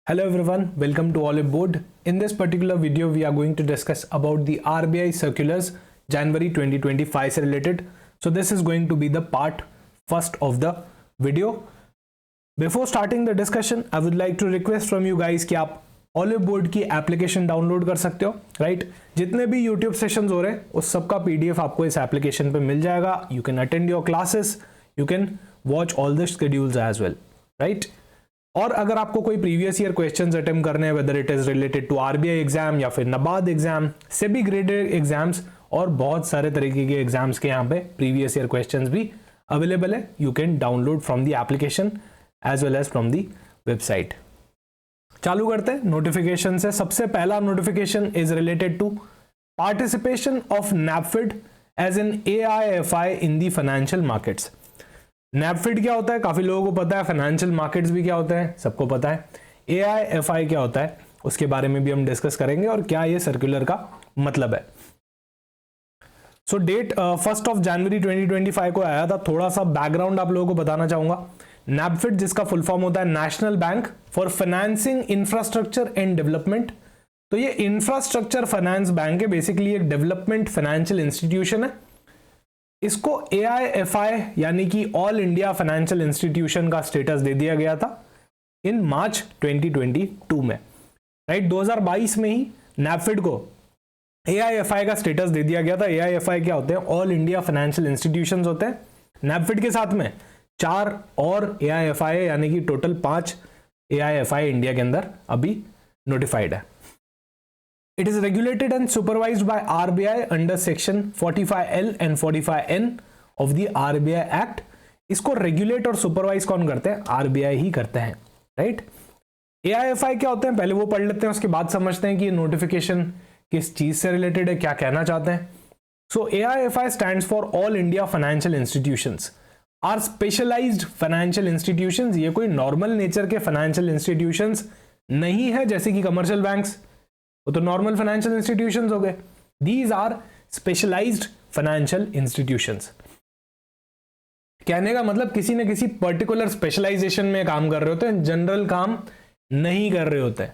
Hello everyone, welcome to Olive Board. In this particular video, we are going to discuss about the RBI circulars January 2025 से related. So this is going to be the part first of the video. Before starting the discussion, I would like to request from you guys कि आप Olive Board की application download कर सकते हो, right? जितने भी YouTube sessions हो रहे हैं उस सब का PDF आपको इस एप्लीकेशन पे मिल जाएगा. You can attend your classes, you can watch all the schedules as well, right? और अगर आपको कोई प्रीवियस ईयर क्वेश्चंस अटेम्प्ट करने हैं, whether it is related to RBI exam या फिर NABARD exam, SEBI graded exams और बहुत सारे तरीके के एग्जाम्स के यहाँ पे प्रीवियस ईयर क्वेश्चंस भी अवेलेबल है. You can download from the application as well as from the website. चालू करते हैं नोटिफिकेशन से. सबसे पहला notification is related to participation of NaBFID as an AIFI in the financial markets. NaBFID क्या होता है काफी लोगों को पता है, फाइनेंशियल मार्केट्स भी क्या होता है सबको पता है, AIFI क्या होता है उसके बारे में भी हम डिस्कस करेंगे और क्या ये सर्कुलर का मतलब है. सो डेट 1 जनवरी 2025 को आया था. थोड़ा सा बैकग्राउंड आप लोगों को बताना चाहूंगा. नैपफिड जिसका फुल फॉर्म होता है national bank for financing infrastructure and development. तो ये इंफ्रास्ट्रक्चर फाइनेंस बैंक है, बेसिकली एक डेवलपमेंट फाइनेंशियल इंस्टीट्यूशन है. इसको AIFI यानी कि ऑल इंडिया फाइनेंशियल इंस्टीट्यूशन का स्टेटस दे दिया गया था इन मार्च 2022 में, राइट? 2022 में ही नैपफिड को AIFI का स्टेटस दे दिया गया था. AIFI क्या होते हैं? ऑल इंडिया फाइनेंशियल इंस्टीट्यूशंस होते हैं. नैपफिड के साथ में 4 और AIFI यानी कि टोटल 5 AIFI इंडिया के अंदर अभी नोटिफाइड है. It is regulated and supervised by RBI under section 45L and 45N of the RBI Act. इसको रेगुलेट और सुपरवाइज कौन करते हैं? RBI ही करते हैं, राइट? AIFI क्या होते हैं पहले वो पढ़ लेते हैं, उसके बाद समझते हैं कि ये नोटिफिकेशन किस चीज से रिलेटेड है, क्या कहना चाहते हैं. So AIFI stands for all India financial institutions are specialised financial institutions. ये कोई नॉर्मल नेचर के फाइनेंशियल इंस्टीट्यूशंस नहीं है जैसे कि कमर्शियल बैंक्स, वो तो नॉर्मल फाइनेंशियल इंस्टीट्यूशंस हो गए. These are specialised financial institutions. कहने का मतलब किसी न किसी पर्टिकुलर स्पेशलाइजेशन में काम कर रहे होते हैं, जनरल काम नहीं कर रहे होते.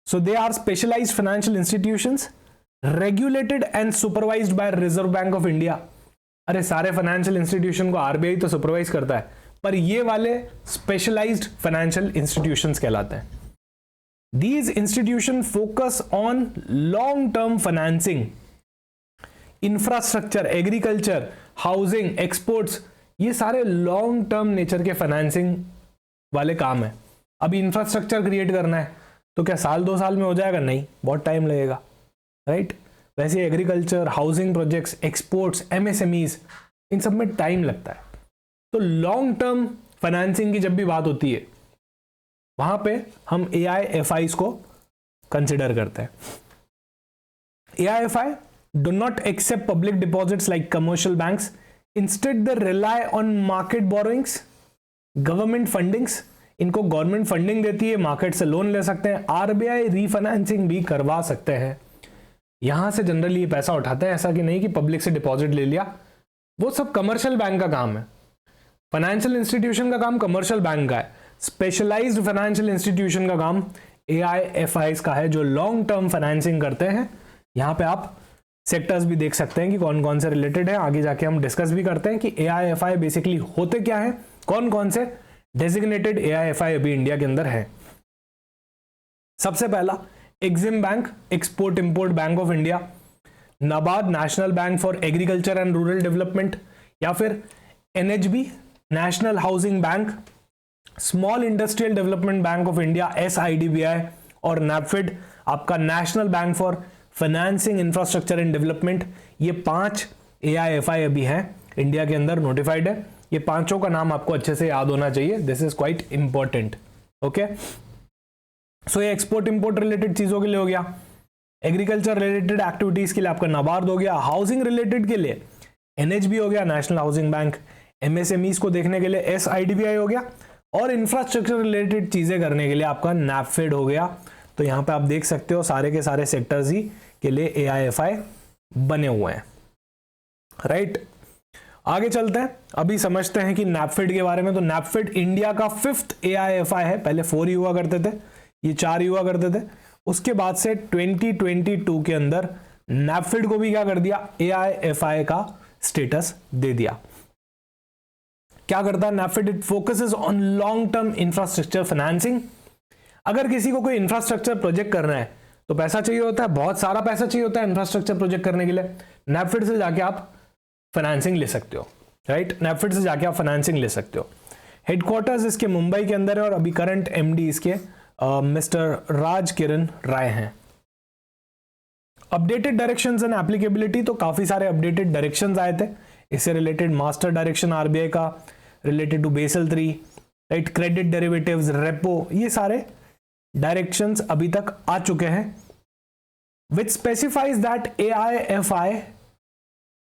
So they are specialised financial institutions regulated and supervised by reserve bank of India. अरे सारे फाइनेंशियल इंस्टीट्यूशन को RBI तो सुपरवाइज करता है, पर ये वाले स्पेशलाइज्ड फाइनेंशियल इंस्टीट्यूशंस कहलाते हैं. These institutions focus on long-term financing, infrastructure, agriculture, housing, exports. ये सारे लॉन्ग टर्म नेचर के फाइनेंसिंग वाले काम है. अभी इंफ्रास्ट्रक्चर क्रिएट करना है तो क्या साल 2 साल में हो जाएगा? नहीं, बहुत टाइम लगेगा, राइट? वैसे agriculture, housing projects, exports, MSMEs, इन सब में टाइम लगता है. तो लॉन्ग टर्म फाइनेंसिंग की जब भी बात होती है वहां पे हम AIFIs को कंसिडर करते हैं. AIFI do not accept public deposits like commercial banks. Instead, they rely on market borrowings, government fundings. इनको गवर्नमेंट फंडिंग देती है, मार्केट से लोन ले सकते हैं, RBI रीफाइनेंसिंग भी करवा सकते हैं. यहां से जनरली ये पैसा उठाते हैं, ऐसा कि नहीं कि पब्लिक से डिपॉजिट ले लिया. वो सब कमर्शियल बैंक का काम है. फाइनेंशियल इंस्टीट्यूशन का काम कमर्शियल बैंक का है. स्पेशलाइज्ड फाइनेंशियल इंस्टीट्यूशन का काम AIFIs का है जो लॉन्ग टर्म फाइनेंसिंग करते हैं. यहां पे आप सेक्टर्स भी देख सकते हैं कि कौन कौन से रिलेटेड है. आगे जाके हम डिस्कस भी करते हैं कि AIFI बेसिकली होते क्या है, कौन कौन से डेजिग्नेटेड AIFI अभी इंडिया के अंदर है. सबसे पहला Exim bank, export import bank of India, NABARD national bank for agriculture and rural development, या फिर NHB national housing bank, small industrial development bank of India SIDBI, और नैपफिड आपका national bank for financing infrastructure and development. ये 5 AIFI अभी हैं India के अंदर notified है. ये पांचों का नाम आपको अच्छे से याद होना चाहिए. This is quite important. Okay, so ये एक्सपोर्ट इंपोर्ट रिलेटेड चीजों के लिए हो गया. एग्रीकल्चर रिलेटेड एक्टिविटीज के लिए आपका नाबार्ड हो गया. हाउसिंग रिलेटेड के लिए NHB हो गया, नेशनल हाउसिंग बैंक. MSMEs को देखने के लिए SIDBI हो गया, और इंफ्रास्ट्रक्चर रिलेटेड चीजें करने के लिए आपका नैपफिड हो गया. तो यहां पे आप देख सकते हो सारे के सारे सेक्टर्स ही के लिए AIFI बने हुए हैं, राइट? आगे चलते हैं, अभी समझते हैं कि नैपफेड के बारे में। तो नैपफेड इंडिया का 5th AIFI है, पहले 4 ही हुआ करते थे, ये 4 ही हुआ करते थे। उसके बाद से 2022 के अंदर नैपफेड को भी क्या कर दिया, AIFI का स्टेटस दे दिया। क्या करता है NaBFID? It focuses on long term infrastructure financing. अगर किसी को कोई इंफ्रास्ट्रक्चर प्रोजेक्ट करना है तो पैसा चाहिए होता है, बहुत सारा पैसा चाहिए होता है इंफ्रास्ट्रक्चर प्रोजेक्ट करने के लिए। नैपफेड से जाके आप फाइनेंसिंग ले सकते हो, राइट? नैपफेड से जाके आप फाइनेंसिंग ले सकते हो। हेडक्वार्टर्स इसके मुंबई के अंदर है और अभी करंट MD इसके मिस्टर राज किरण राय हैं। अपडेटेड डायरेक्शंस एंड एप्लीकेबिलिटी, तो काफी सारे अपडेटेड डायरेक्शंस आए थे इससे रिलेटेड। मास्टर डायरेक्शन RBI का related to Basel 3, right? Credit derivatives, repo, ये सारे डायरेक्शंस अभी तक आ चुके हैं, which specifies that AIFI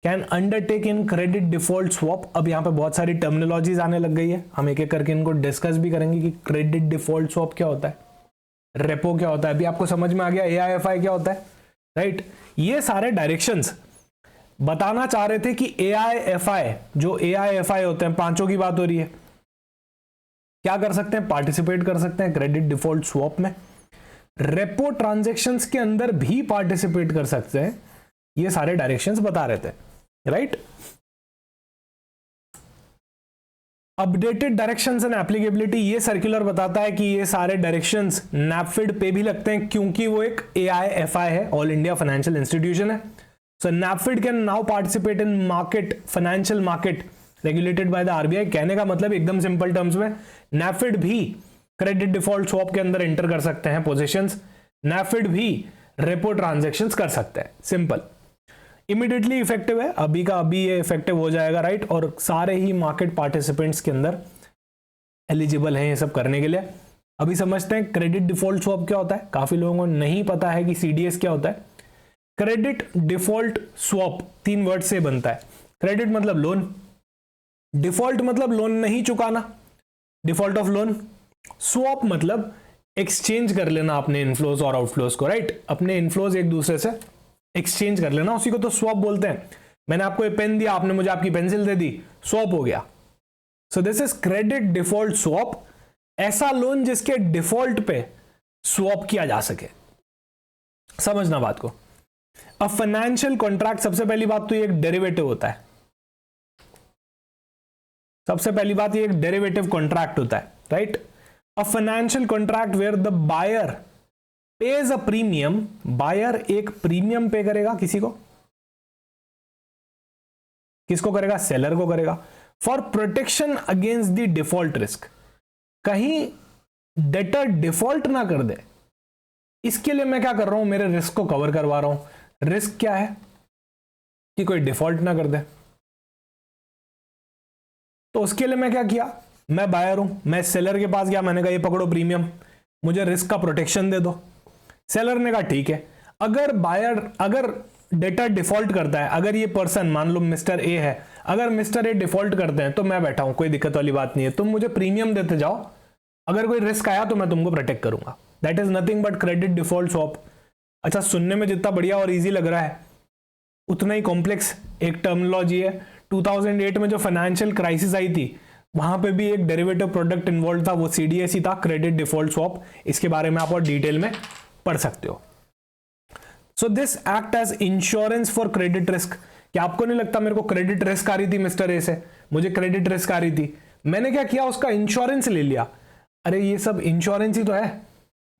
can undertake in credit default swap. अब यहां पे बहुत सारी टर्मिनोलॉजीज आने लग गई है, हम एक एक करके इनको डिस्कस भी करेंगे कि क्रेडिट डिफॉल्ट स्वैप क्या होता है, रेपो क्या होता है। अभी आपको समझ में आ गया AIFI क्या होता है, राइट? ये सारे डायरेक्शंस बताना चाह रहे थे कि AIFI, जो AIFI होते हैं, पांचों की बात हो रही है, क्या कर सकते हैं, पार्टिसिपेट कर सकते हैं क्रेडिट डिफॉल्ट स्वैप में, रेपो ट्रांजैक्शंस के अंदर भी पार्टिसिपेट कर सकते हैं। ये सारे डायरेक्शंस बता रहे थे, right? Updated directions and applicability, ये सर्कुलर बताता है कि ये सारे डायरेक्शंस नैपफेड पे भी लगते हैं क्योंकि वो एक AIFI है, ऑल इंडिया फाइनेंशियल इंस्टीट्यूशन है। So NaBFID can now participate in market, financial market regulated by the RBI। कहने का मतलब एकदम सिंपल टर्म्स में, नैपफेड भी क्रेडिट डिफॉल्ट स्वैप के अंदर एंटर कर सकते हैं पोजीशंस, नैपफेड भी रेपो ट्रांजैक्शंस कर सकते हैं, सिंपल। इमीडिएटली इफेक्टिव है, अभी का अभी ये इफेक्टिव हो जाएगा, राइट? और सारे ही मार्केट पार्टिसिपेंट्स के अंदर एलिजिबल हैं ये सब करने के लिए। अभी समझते हैं क्रेडिट डिफॉल्ट स्वैप क्या होता है। काफी लोगों को नहीं पता है कि CDS क्या होता है। क्रेडिट डिफॉल्ट स्वैप 3 वर्ड से बनता है। क्रेडिट मतलब लोन, डिफॉल्ट मतलब लोन नहीं चुकाना, डिफॉल्ट ऑफ लोन, स्वैप मतलब एक्सचेंज कर लेना अपने इनफ्लोज और आउटफ्लोज को, राइट? अपने इनफ्लोज एक दूसरे से एक्सचेंज कर लेना, उसी को तो स्वैप बोलते हैं। मैंने आपको ये पेन दिया, आपने मुझे आपकी पेंसिल दे दी, स्वैप हो गया। So this is credit default swap, ऐसा लोन जिसके डिफॉल्ट पे स्वैप किया जा सके। समझना बात को। अब फाइनेंशियल कॉन्ट्रैक्ट, सबसे पहली बात तो ये एक डेरिवेटिव होता है, सबसे पहली बात ये एक डेरिवेटिव कॉन्ट्रैक्ट होता है, right? A financial contract where the buyer pays a premium, buyer एक प्रीमियम पे करेगा किसी को, किसको करेगा, सेलर को करेगा, for protection against the default risk. कहीं डेटर डिफॉल्ट ना कर दे, इसके लिए मैं क्या कर रहा हूं, मेरे रिस्क को कवर करवा रहा हूं। रिस्क क्या है कि कोई डिफॉल्ट ना कर दे, तो उसके लिए मैं क्या किया, मैं बायर हूं, मैं सेलर के पास गया, मैंने कहा ये पकड़ो प्रीमियम, मुझे रिस्क का प्रोटेक्शन दे दो। सेलर ने कहा ठीक है। अगर डेटा डिफॉल्ट करता है, अगर ये पर्सन मान लो मिस्टर ए है, अगर मिस्टर ए डिफॉल्ट करते हैं तो मैं बैठा हूं, कोई दिक्कत वाली बात नहीं है, तुम मुझे प्रीमियम देते जाओ, अगर कोई रिस्क आया तो मैं तुमको प्रोटेक्ट करूंगा। That is nothing but credit default swap. अच्छा, सुनने में जितना बढ़िया और इजी लग रहा है उतना ही कॉम्प्लेक्स एक टर्मिनोलॉजी है। 2008 में जो फाइनेंशियल क्राइसिस आई थी, वहां पे भी एक डेरिवेटिव प्रोडक्ट इन्वॉल्व था, वो CDS ही था, क्रेडिट डिफॉल्ट स्वैप। इसके बारे में आप और डिटेल में पढ़ सकते हो। So this act as insurance for credit risk. क्या आपको नहीं लगता मेरे को क्रेडिट रिस्क आ रही थी मिस्टर ए से, मुझे क्रेडिट रिस्क आ रही थी, मैंने क्या किया, उसका इंश्योरेंस ले लिया। अरे ये सब इंश्योरेंस ही तो है,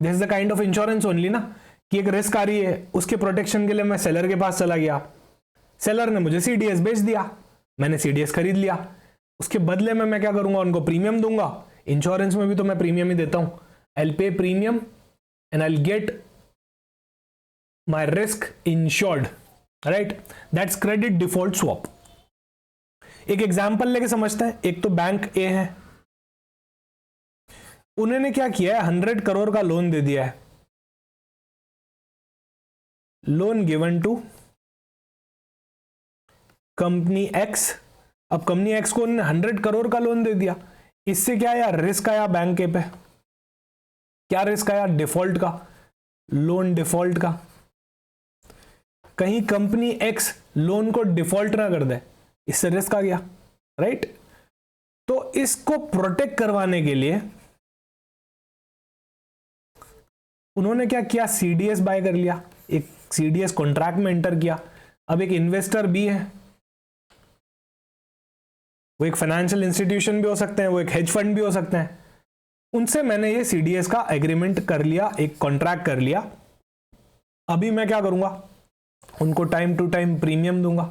this is the kind of insurance only ना, कि एक रिस्क आ रही है, उसके प्रोटेक्शन के लिए मैं सेलर के पास चला गया, सेलर ने मुझे CDS बेच दिया, मैंने CDS खरीद लिया, उसके बदले में मैं क्या करूंगा, उनको प्रीमियम दूंगा। इंश्योरेंस में भी तो मैं प्रीमियम ही देता हूं, आई पे premium and I'll get my risk insured, right? That's credit default swap. एक एग्जांपल लेके समझते हैं। एक तो बैंक ए है, उन्होंने क्या किया है, 100 करोड़ का लोन दे दिया है, loan given to company X. अब कंपनी एक्स को उन्होंने 100 करोड़ का लोन दे दिया, इससे क्या आया, रिस्क आया बैंक के पे। क्या रिस्क आया, डिफॉल्ट का, लोन डिफॉल्ट का। कहीं कंपनी एक्स लोन को डिफॉल्ट ना कर दे, इससे रिस्क आ गया, राइट। तो इसको प्रोटेक्ट करवाने के लिए उन्होंने क्या किया, सीडीएस बाय कर लिया, एक सीडीएस कॉन्ट्रैक्ट में एंटर किया। अब एक इन्वेस्टर भी है, वो एक फाइनेंशियल इंस्टीट्यूशन भी हो सकते हैं, वो एक हेज फंड भी हो सकते हैं, उनसे मैंने ये सीडीएस का एग्रीमेंट कर लिया, एक कॉन्ट्रैक्ट कर लिया। अभी मैं क्या करूंगा, उनको टाइम टू टाइम प्रीमियम दूंगा,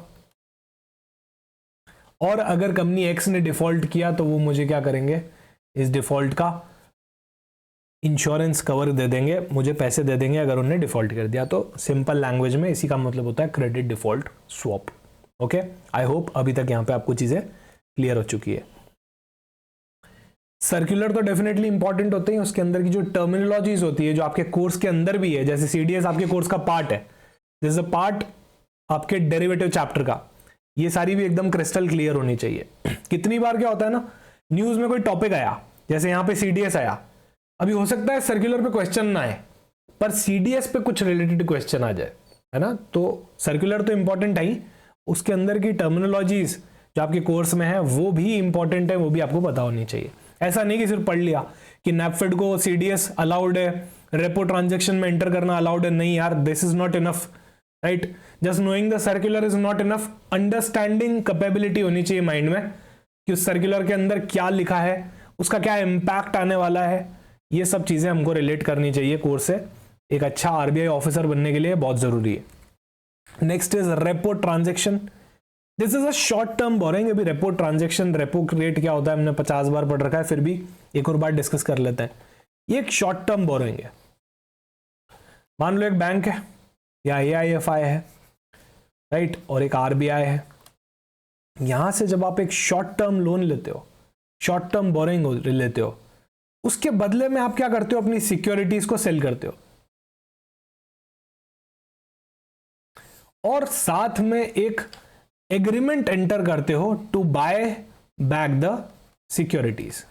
और अगर कंपनी एक्स ने डिफॉल्ट किया तो वो मुझे क्या करेंगे, इस डिफॉल्ट का इंश्योरेंस कवर दे देंगे, मुझे पैसे दे देंगे अगर उन्होंने डिफॉल्ट कर दिया। तो सिंपल लैंग्वेज में इसी का मतलब होता है credit default swap. Okay, I hope अभी तक यहां पे आपको चीजें क्लियर हो चुकी है। सर्कुलर तो डेफिनेटली इंपॉर्टेंट होते हैं, उसके अंदर की जो टर्मिनोलॉजीज होती है जो आपके कोर्स के अंदर भी है, जैसे सीडीएस आपके कोर्स का पार्ट है, दिस इज अ पार्ट आपके डेरिवेटिव चैप्टर का, ये सारी भी एकदम क्रिस्टल क्लियर होनी चाहिए। कितनी बार क्या होता है ना, न्यूज में कोई टॉपिक आया, जैसे यहां पे सीडीएस आया, अभी हो सकता है सर्कुलर पे क्वेश्चन ना आए पर सीडीएस पे कुछ रिलेटेड क्वेश्चन आ जाए, है ना। तो सर्कुलर तो इंपॉर्टेंट है ही, उसके अंदर की टर्मिनोलॉजीज जो आपके कोर्स में है वो भी इंपॉर्टेंट है, वो भी आपको पता होनी चाहिए। ऐसा नहीं कि सिर्फ पढ़ लिया कि नैपफेड को सीडीएस अलाउड है, रेपो ट्रांजेक्शन में एंटर करना अलाउड है, नहीं यार, this is not enough, right. Just knowing the circular is not enough, understanding capability होनी चाहिए माइंड में कि उस सर्कुलर के अंदर क्या लिखा है, उसका क्या इम्पैक्ट आने वाला है, ये सब चीजें हमको रिलेट करनी चाहिए कोर्स से। एक अच्छा आरबीआई ऑफिसर बनने के लिए बहुत जरूरी है। Next is repo transaction, this is a short term borrowing. अभी रेपो ट्रांजेक्शन, रेपो रेट क्या होता है हमने 50 बार पढ़ रखा है, फिर भी एक और बार डिस्कस कर लेते हैं। ये एक शॉर्ट टर्म बोरिंग है। मान लो एक बैंक है या एआईएफआई है, राइट, और एक आरबीआई है। यहां से जब आप एक शॉर्ट टर्म लोन लेते हो, शॉर्ट टर्म बोरिंग लेते हो, उसके बदले में आप क्या करते हो, अपनी सिक्योरिटीज को सेल करते हो और साथ में एक एग्रीमेंट एंटर करते हो to buy back the securities.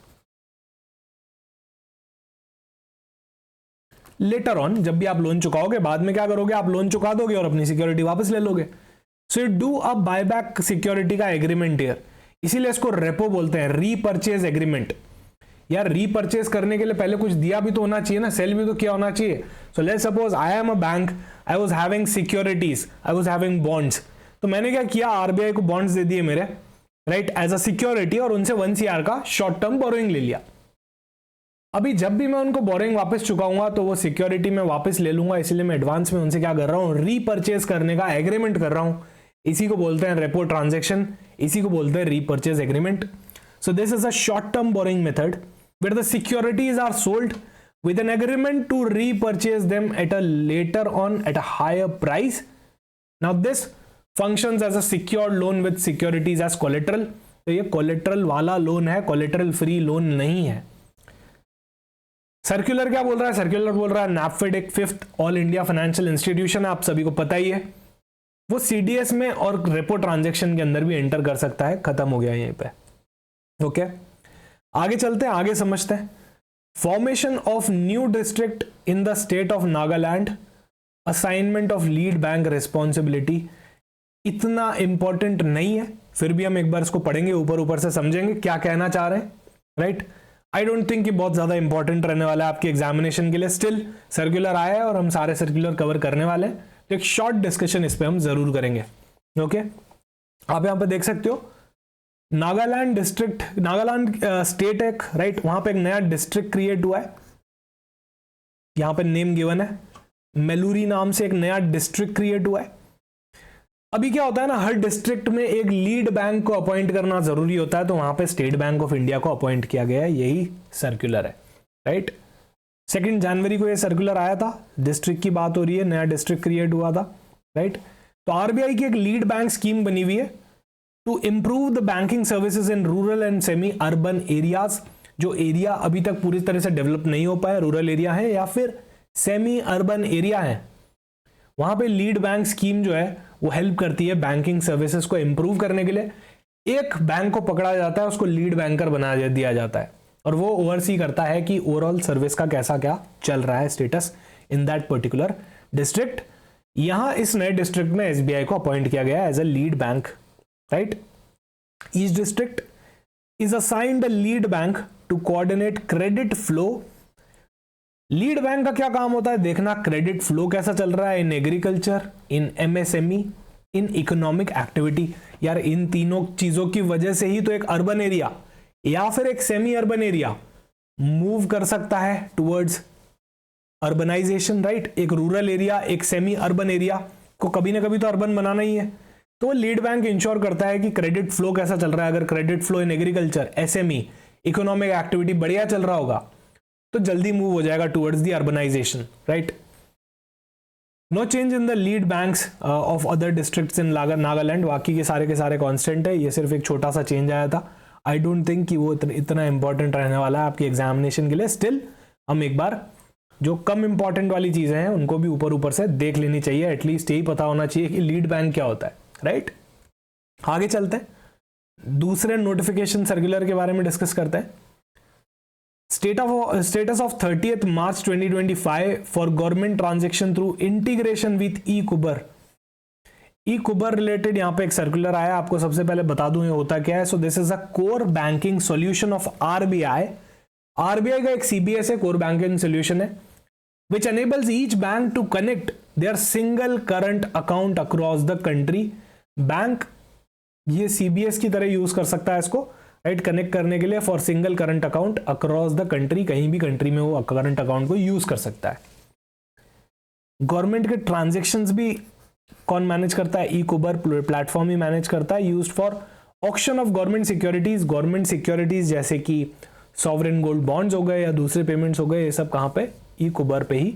Later on जब भी आप लोन चुकाओगे, बाद में क्या करोगे, आप लोन चुका दोगे और अपनी सिक्योरिटी वापस ले लोगे। So you do a buyback security का एग्रीमेंट हियर, इसीलिए इसको रेपो बोलते हैं, रीपर्चेज एग्रीमेंट। यार रीपर्चेज करने के लिए पहले कुछ दिया भी तो होना चाहिए ना, सेल भी तो किया होना चाहिए। So let's suppose I am a bank, I was having securities, I was having bonds, तो मैंने क्या किया, आरबीआई को बॉन्ड्स दे दिए मेरे, राइट, एज अ सिक्योरिटी, और उनसे 1 CR का शॉर्ट टर्म बोरोइंग ले लिया। अभी जब भी मैं उनको बोरोइंग वापस चुकाऊंगा तो वो सिक्योरिटी में वापस ले लूंगा, इसलिए मैं एडवांस में उनसे क्या कर रहा हूं, रीपर्चेज करने का एग्रीमेंट कर रहा हूं। इसी को बोलते हैं रेपो ट्रांजेक्शन, इसी को बोलते हैं repurchase agreement. So this is a short term borrowing method where the securities are sold with an agreement to repurchase them at a later on at a higher price. Now this functions as a secured loan with securities as collateral. तो ये collateral वाला loan है, collateral free loan नहीं है। Circular क्या बोल रहा है, सर्कुलर बोल रहा है नैपफेड एक 5th all India financial institution है, आप सभी को पता ही है, वो सीडीएस में और रेपो ट्रांजेक्शन के अंदर भी एंटर कर सकता है। खत्म हो गया यहीं पे। ओके, आगे चलते हैं, आगे समझते हैं। Formation of new district in the state of Nagaland, assignment of lead bank responsibility, इतना इंपॉर्टेंट नहीं है, फिर भी हम एक बार इसको पढ़ेंगे, ऊपर ऊपर से समझेंगे क्या कहना चाह रहे हैं, राइट। आई डोंट थिंक कि बहुत ज्यादा इंपॉर्टेंट रहने वाला है आपके एग्जामिनेशन के लिए। स्टिल सर्कुलर आया है और हम सारे सर्कुलर कवर करने वाले हैं, तो एक शॉर्ट डिस्कशन इस पे हम जरूर करेंगे। ओके, आप यहां पे देख सकते हो नागालैंड डिस्ट्रिक्ट, नागालैंड स्टेट एक, राइट, वहां पे एक नया डिस्ट्रिक्ट क्रिएट हुआ है, यहां पे नेम गिवन है, मेलूरी नाम से एक नया डिस्ट्रिक्ट क्रिएट हुआ है। अभी क्या होता है ना, हर डिस्ट्रिक्ट में एक लीड बैंक को अपॉइंट करना जरूरी होता है, तो वहां पे स्टेट बैंक ऑफ इंडिया को अपॉइंट किया गया है, यही सर्कुलर है, राइट। 2 जनवरी को ये सर्कुलर आया था, डिस्ट्रिक्ट की बात हो रही है, नया डिस्ट्रिक्ट क्रिएट हुआ था, राइट। तो आरबीआई की एक लीड बैंक स्कीम बनी हुई है to improve the banking services in rural and semi urban areas. जो एरिया अभी तक पूरी तरह से डेवलप नहीं हो पाया, रूरल एरिया है या फिर सेमी अर्बन एरिया है, वहां पे लीड बैंक स्कीम जो है वो हेल्प करती है बैंकिंग सर्विसेज को इंप्रूव करने के लिए। एक बैंक को पकड़ा जाता है, उसको लीड बैंकर बना दिया जाता है और वो ओवरसी करता है कि ओवरऑल सर्विस का कैसा क्या चल रहा है, status in that particular district. यहां इस नए डिस्ट्रिक्ट में एसबीआई को अपॉइंट किया गया as a lead bank, right. Each district is assigned a lead bank to coordinate credit flow. Lead bank का क्या काम होता है? देखना क्रेडिट फ्लो कैसा चल रहा है in agriculture, in MSME, in economic activity. यार इन तीनों चीजों की वजह से ही तो एक अर्बन एरिया या फिर एक सेमी अर्बन एरिया मूव कर सकता है टुवर्ड्स अर्बनाइजेशन, राइट। एक रूरल एरिया, एक सेमी अर्बन एरिया को कभी ना कभी तो अर्बन बनाना ही है। तो लीड बैंक इंश्योर करता है कि क्रेडिट फ्लो कैसा चल रहा है। अगर credit flow in agriculture, SME, economic activity बढ़िया चल रहा होगा तो जल्दी मूव हो जाएगा towards the urbanization, right. No change in the lead banks of other districts in Nagaland. बाकी के सारे कांस्टेंट है, ये सिर्फ एक छोटा सा चेंज आया था। आई डोंट थिंक कि वो इतना इंपॉर्टेंट रहने वाला है आपकी एग्जामिनेशन के लिए। स्टिल हम एक बार जो कम इंपॉर्टेंट वाली चीजें हैं उनको भी ऊपर से देख लेनी चाहिए। एटलीस्ट यही पता होना चाहिए कि लीड बैंक क्या होता है, राइट। आगे चलते हैं, दूसरे नोटिफिकेशन सर्कुलर के बारे में डिस्कस करते हैं। Status of 30th March 2025 for government transaction through integration with e-Kubar। e-Kubar related यहाँ पे एक सर्कुलर आया, आपको सबसे पहले बता दूं ये होता क्या है। So this is a core banking solution of RBI. RBI का एक सीबीएस है, कोर बैंकिंग सॉल्यूशन है, which enables each bank to connect their single current account across the country। Bank ये सीबीएस की तरह यूज कर सकता है इसको, राइट, कनेक्ट करने के लिए for single current account across the country. कहीं भी कंट्री में वो करंट अकाउंट को यूज कर सकता है। गवर्नमेंट के ट्रांजैक्शंस भी कौन मैनेज करता है? ई-कुबर प्लेटफॉर्म ही मैनेज करता है, used for auction of government securities. Government securities जैसे कि सॉवरेन गोल्ड बॉन्ड्स हो गए या दूसरे पेमेंट्स हो गए, ये सब कहां पे? ई-कुबर पे ही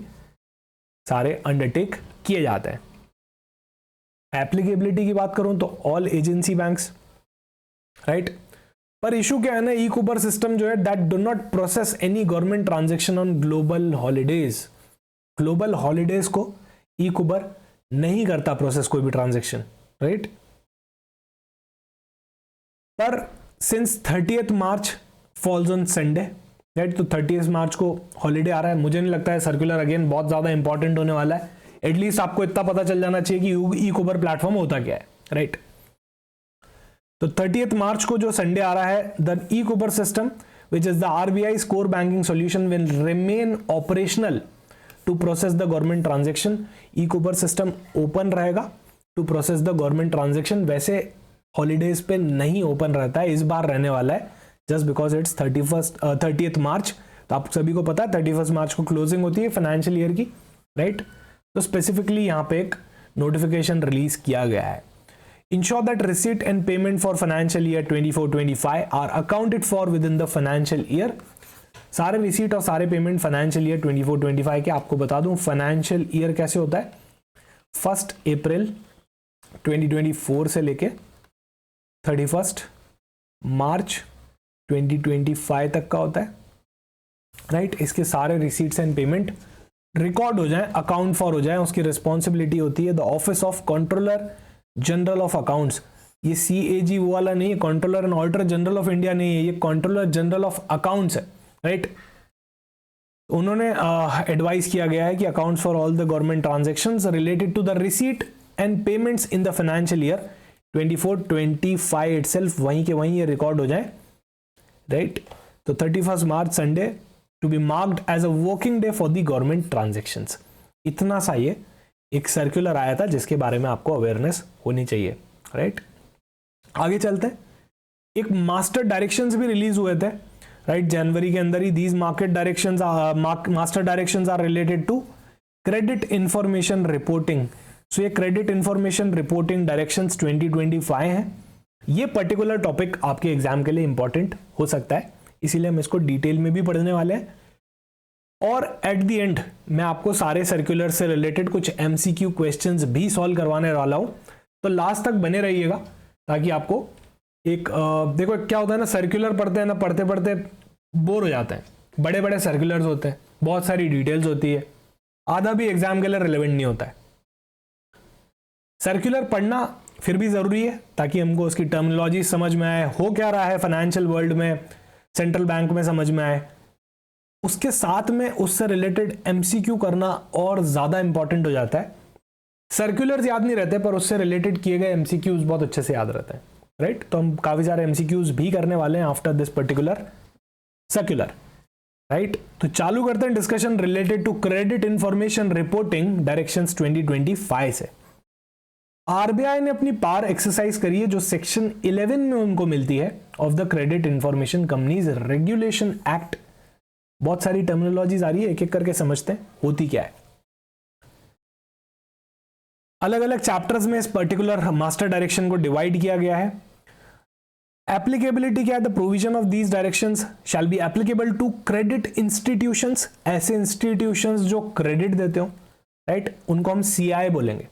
सारे अंडरटेक किए जाते हैं। एप्लीकेबिलिटी की बात करूं तो ऑल एजेंसी बैंक्स, राइट। पर इशू क्या है ना, ई-कुबर सिस्टम जो है that do not process any government transaction on global holidays. Global holidays को ई-कुबर नहीं करता प्रोसेस कोई भी ट्रांजैक्शन, राइट। पर since 30th March falls on Sunday, right, तो 30th मार्च को हॉलीडे आ रहा है। मुझे नहीं लगता है सर्कुलर अगेन बहुत ज्यादा इंपॉर्टेंट होने वाला है। एटलीस्ट आपको इतना पता चल जाना चाहिए कि ई-कुबर प्लेटफॉर्म होता क्या है, राइट। तो 30th मार्च को जो संडे आ रहा है, the e-Kuber system which is the RBI core banking solution will remain operational to process the government transaction. E-Kuber system open रहेगा to process the government transaction. वैसे हॉलीडेज पे नहीं ओपन रहता है, इस बार रहने वाला है जस्ट बिकॉज इट्स 30th मार्च। तो आप सभी को पता है 31 मार्च को क्लोजिंग होती है फाइनेंशियल ईयर की, राइट। तो स्पेसिफिकली यहाँ पे एक नोटिफिकेशन रिलीज किया गया है। Ensure that receipt and payment for financial year 24-25 are accounted for within the financial year। सारे रिसीट और सारे पेमेंट फाइनेंशियल ईयर 24-25 के। आपको बता दूं फाइनेंशियल ईयर कैसे होता है, 1 अप्रैल 2024 से लेके 31 मार्च 2025 तक का होता है, राइट। इसके सारे रिसीट्स एंड पेमेंट रिकॉर्ड हो जाए, अकाउंट फॉर हो जाए, उसकी रिस्पॉन्सिबिलिटी होती है the office of controller general of accounts. ये CAG वो वाला नहीं है, controller and auditor general of India नहीं है, ये कंट्रोलर जनरल ऑफ अकाउंट्स है, राइट। उन्होंने एडवाइस किया गया है कि accounts for all the government transactions related to the receipt and payments in the financial year 24-25 itself वहीं के वहीं ये रिकॉर्ड हो जाए, राइट। तो 31 March Sunday to be marked as a working day for the government transactions. इतना सा ये एक सर्कुलर आया था जिसके बारे में आपको अवेयरनेस होनी चाहिए, राइट। आगे चलते हैं, एक मास्टर डायरेक्शंस भी रिलीज हुए थे, राइट, जनवरी के अंदर ही। These master directions are related to credit information reporting. So ये क्रेडिट इंफॉर्मेशन रिपोर्टिंग डायरेक्शंस 2025 है। ये पर्टिकुलर टॉपिक आपके एग्जाम के लिए इंपॉर्टेंट हो सकता है, इसीलिए हम इसको डिटेल में भी पढ़ने वाले हैं। और एट द एंड मैं आपको सारे सर्कुलर से रिलेटेड कुछ MCQ क्वेश्चंस भी सॉल्व करवाने वाला हूं, तो लास्ट तक बने रहिएगा ताकि आपको एक देखो क्या होता है ना, सर्कुलर पढ़ते हैं ना, पढ़ते पढ़ते बोर हो जाते हैं। बड़े बड़े सर्कुलर्स होते हैं, बहुत सारी डिटेल्स होती है, आधा भी एग्जाम के लिए रिलेवेंट नहीं होता है। सर्कुलर पढ़ना फिर भी जरूरी है ताकि हमको उसकी टर्मिनोलॉजी समझ में आए, हो क्या रहा है फाइनेंशियल वर्ल्ड में, सेंट्रल बैंक में समझ में आए। उसके साथ में उससे रिलेटेड MCQ करना और ज्यादा इंपॉर्टेंट हो जाता है। सर्कुलर्स याद नहीं रहते पर उससे रिलेटेड किए गए MCQs बहुत अच्छे से याद रहते हैं, राइट। तो हम काफी सारे एमसीक्यूज भी करने वाले हैं after this particular circular, right. तो चालू करते हैं discussion related to credit information reporting directions 2025 से। आरबीआई ने अपनी पावर एक्सरसाइज करी है जो सेक्शन 11 में उनको मिलती है of the credit information companies regulation act. बहुत सारी टर्मिनोलॉजीज आ रही है, एक एक करके समझते हैं होती क्या है। अलग अलग चैप्टर्स में इस पर्टिकुलर मास्टर डायरेक्शन को डिवाइड किया गया है। एप्लीकेबिलिटी क्या है? The provision of these directions shall be applicable to credit institutions, ऐसे इंस्टीट्यूशंस जो क्रेडिट देते हो, राइट, उनको हम सीआई बोलेंगे।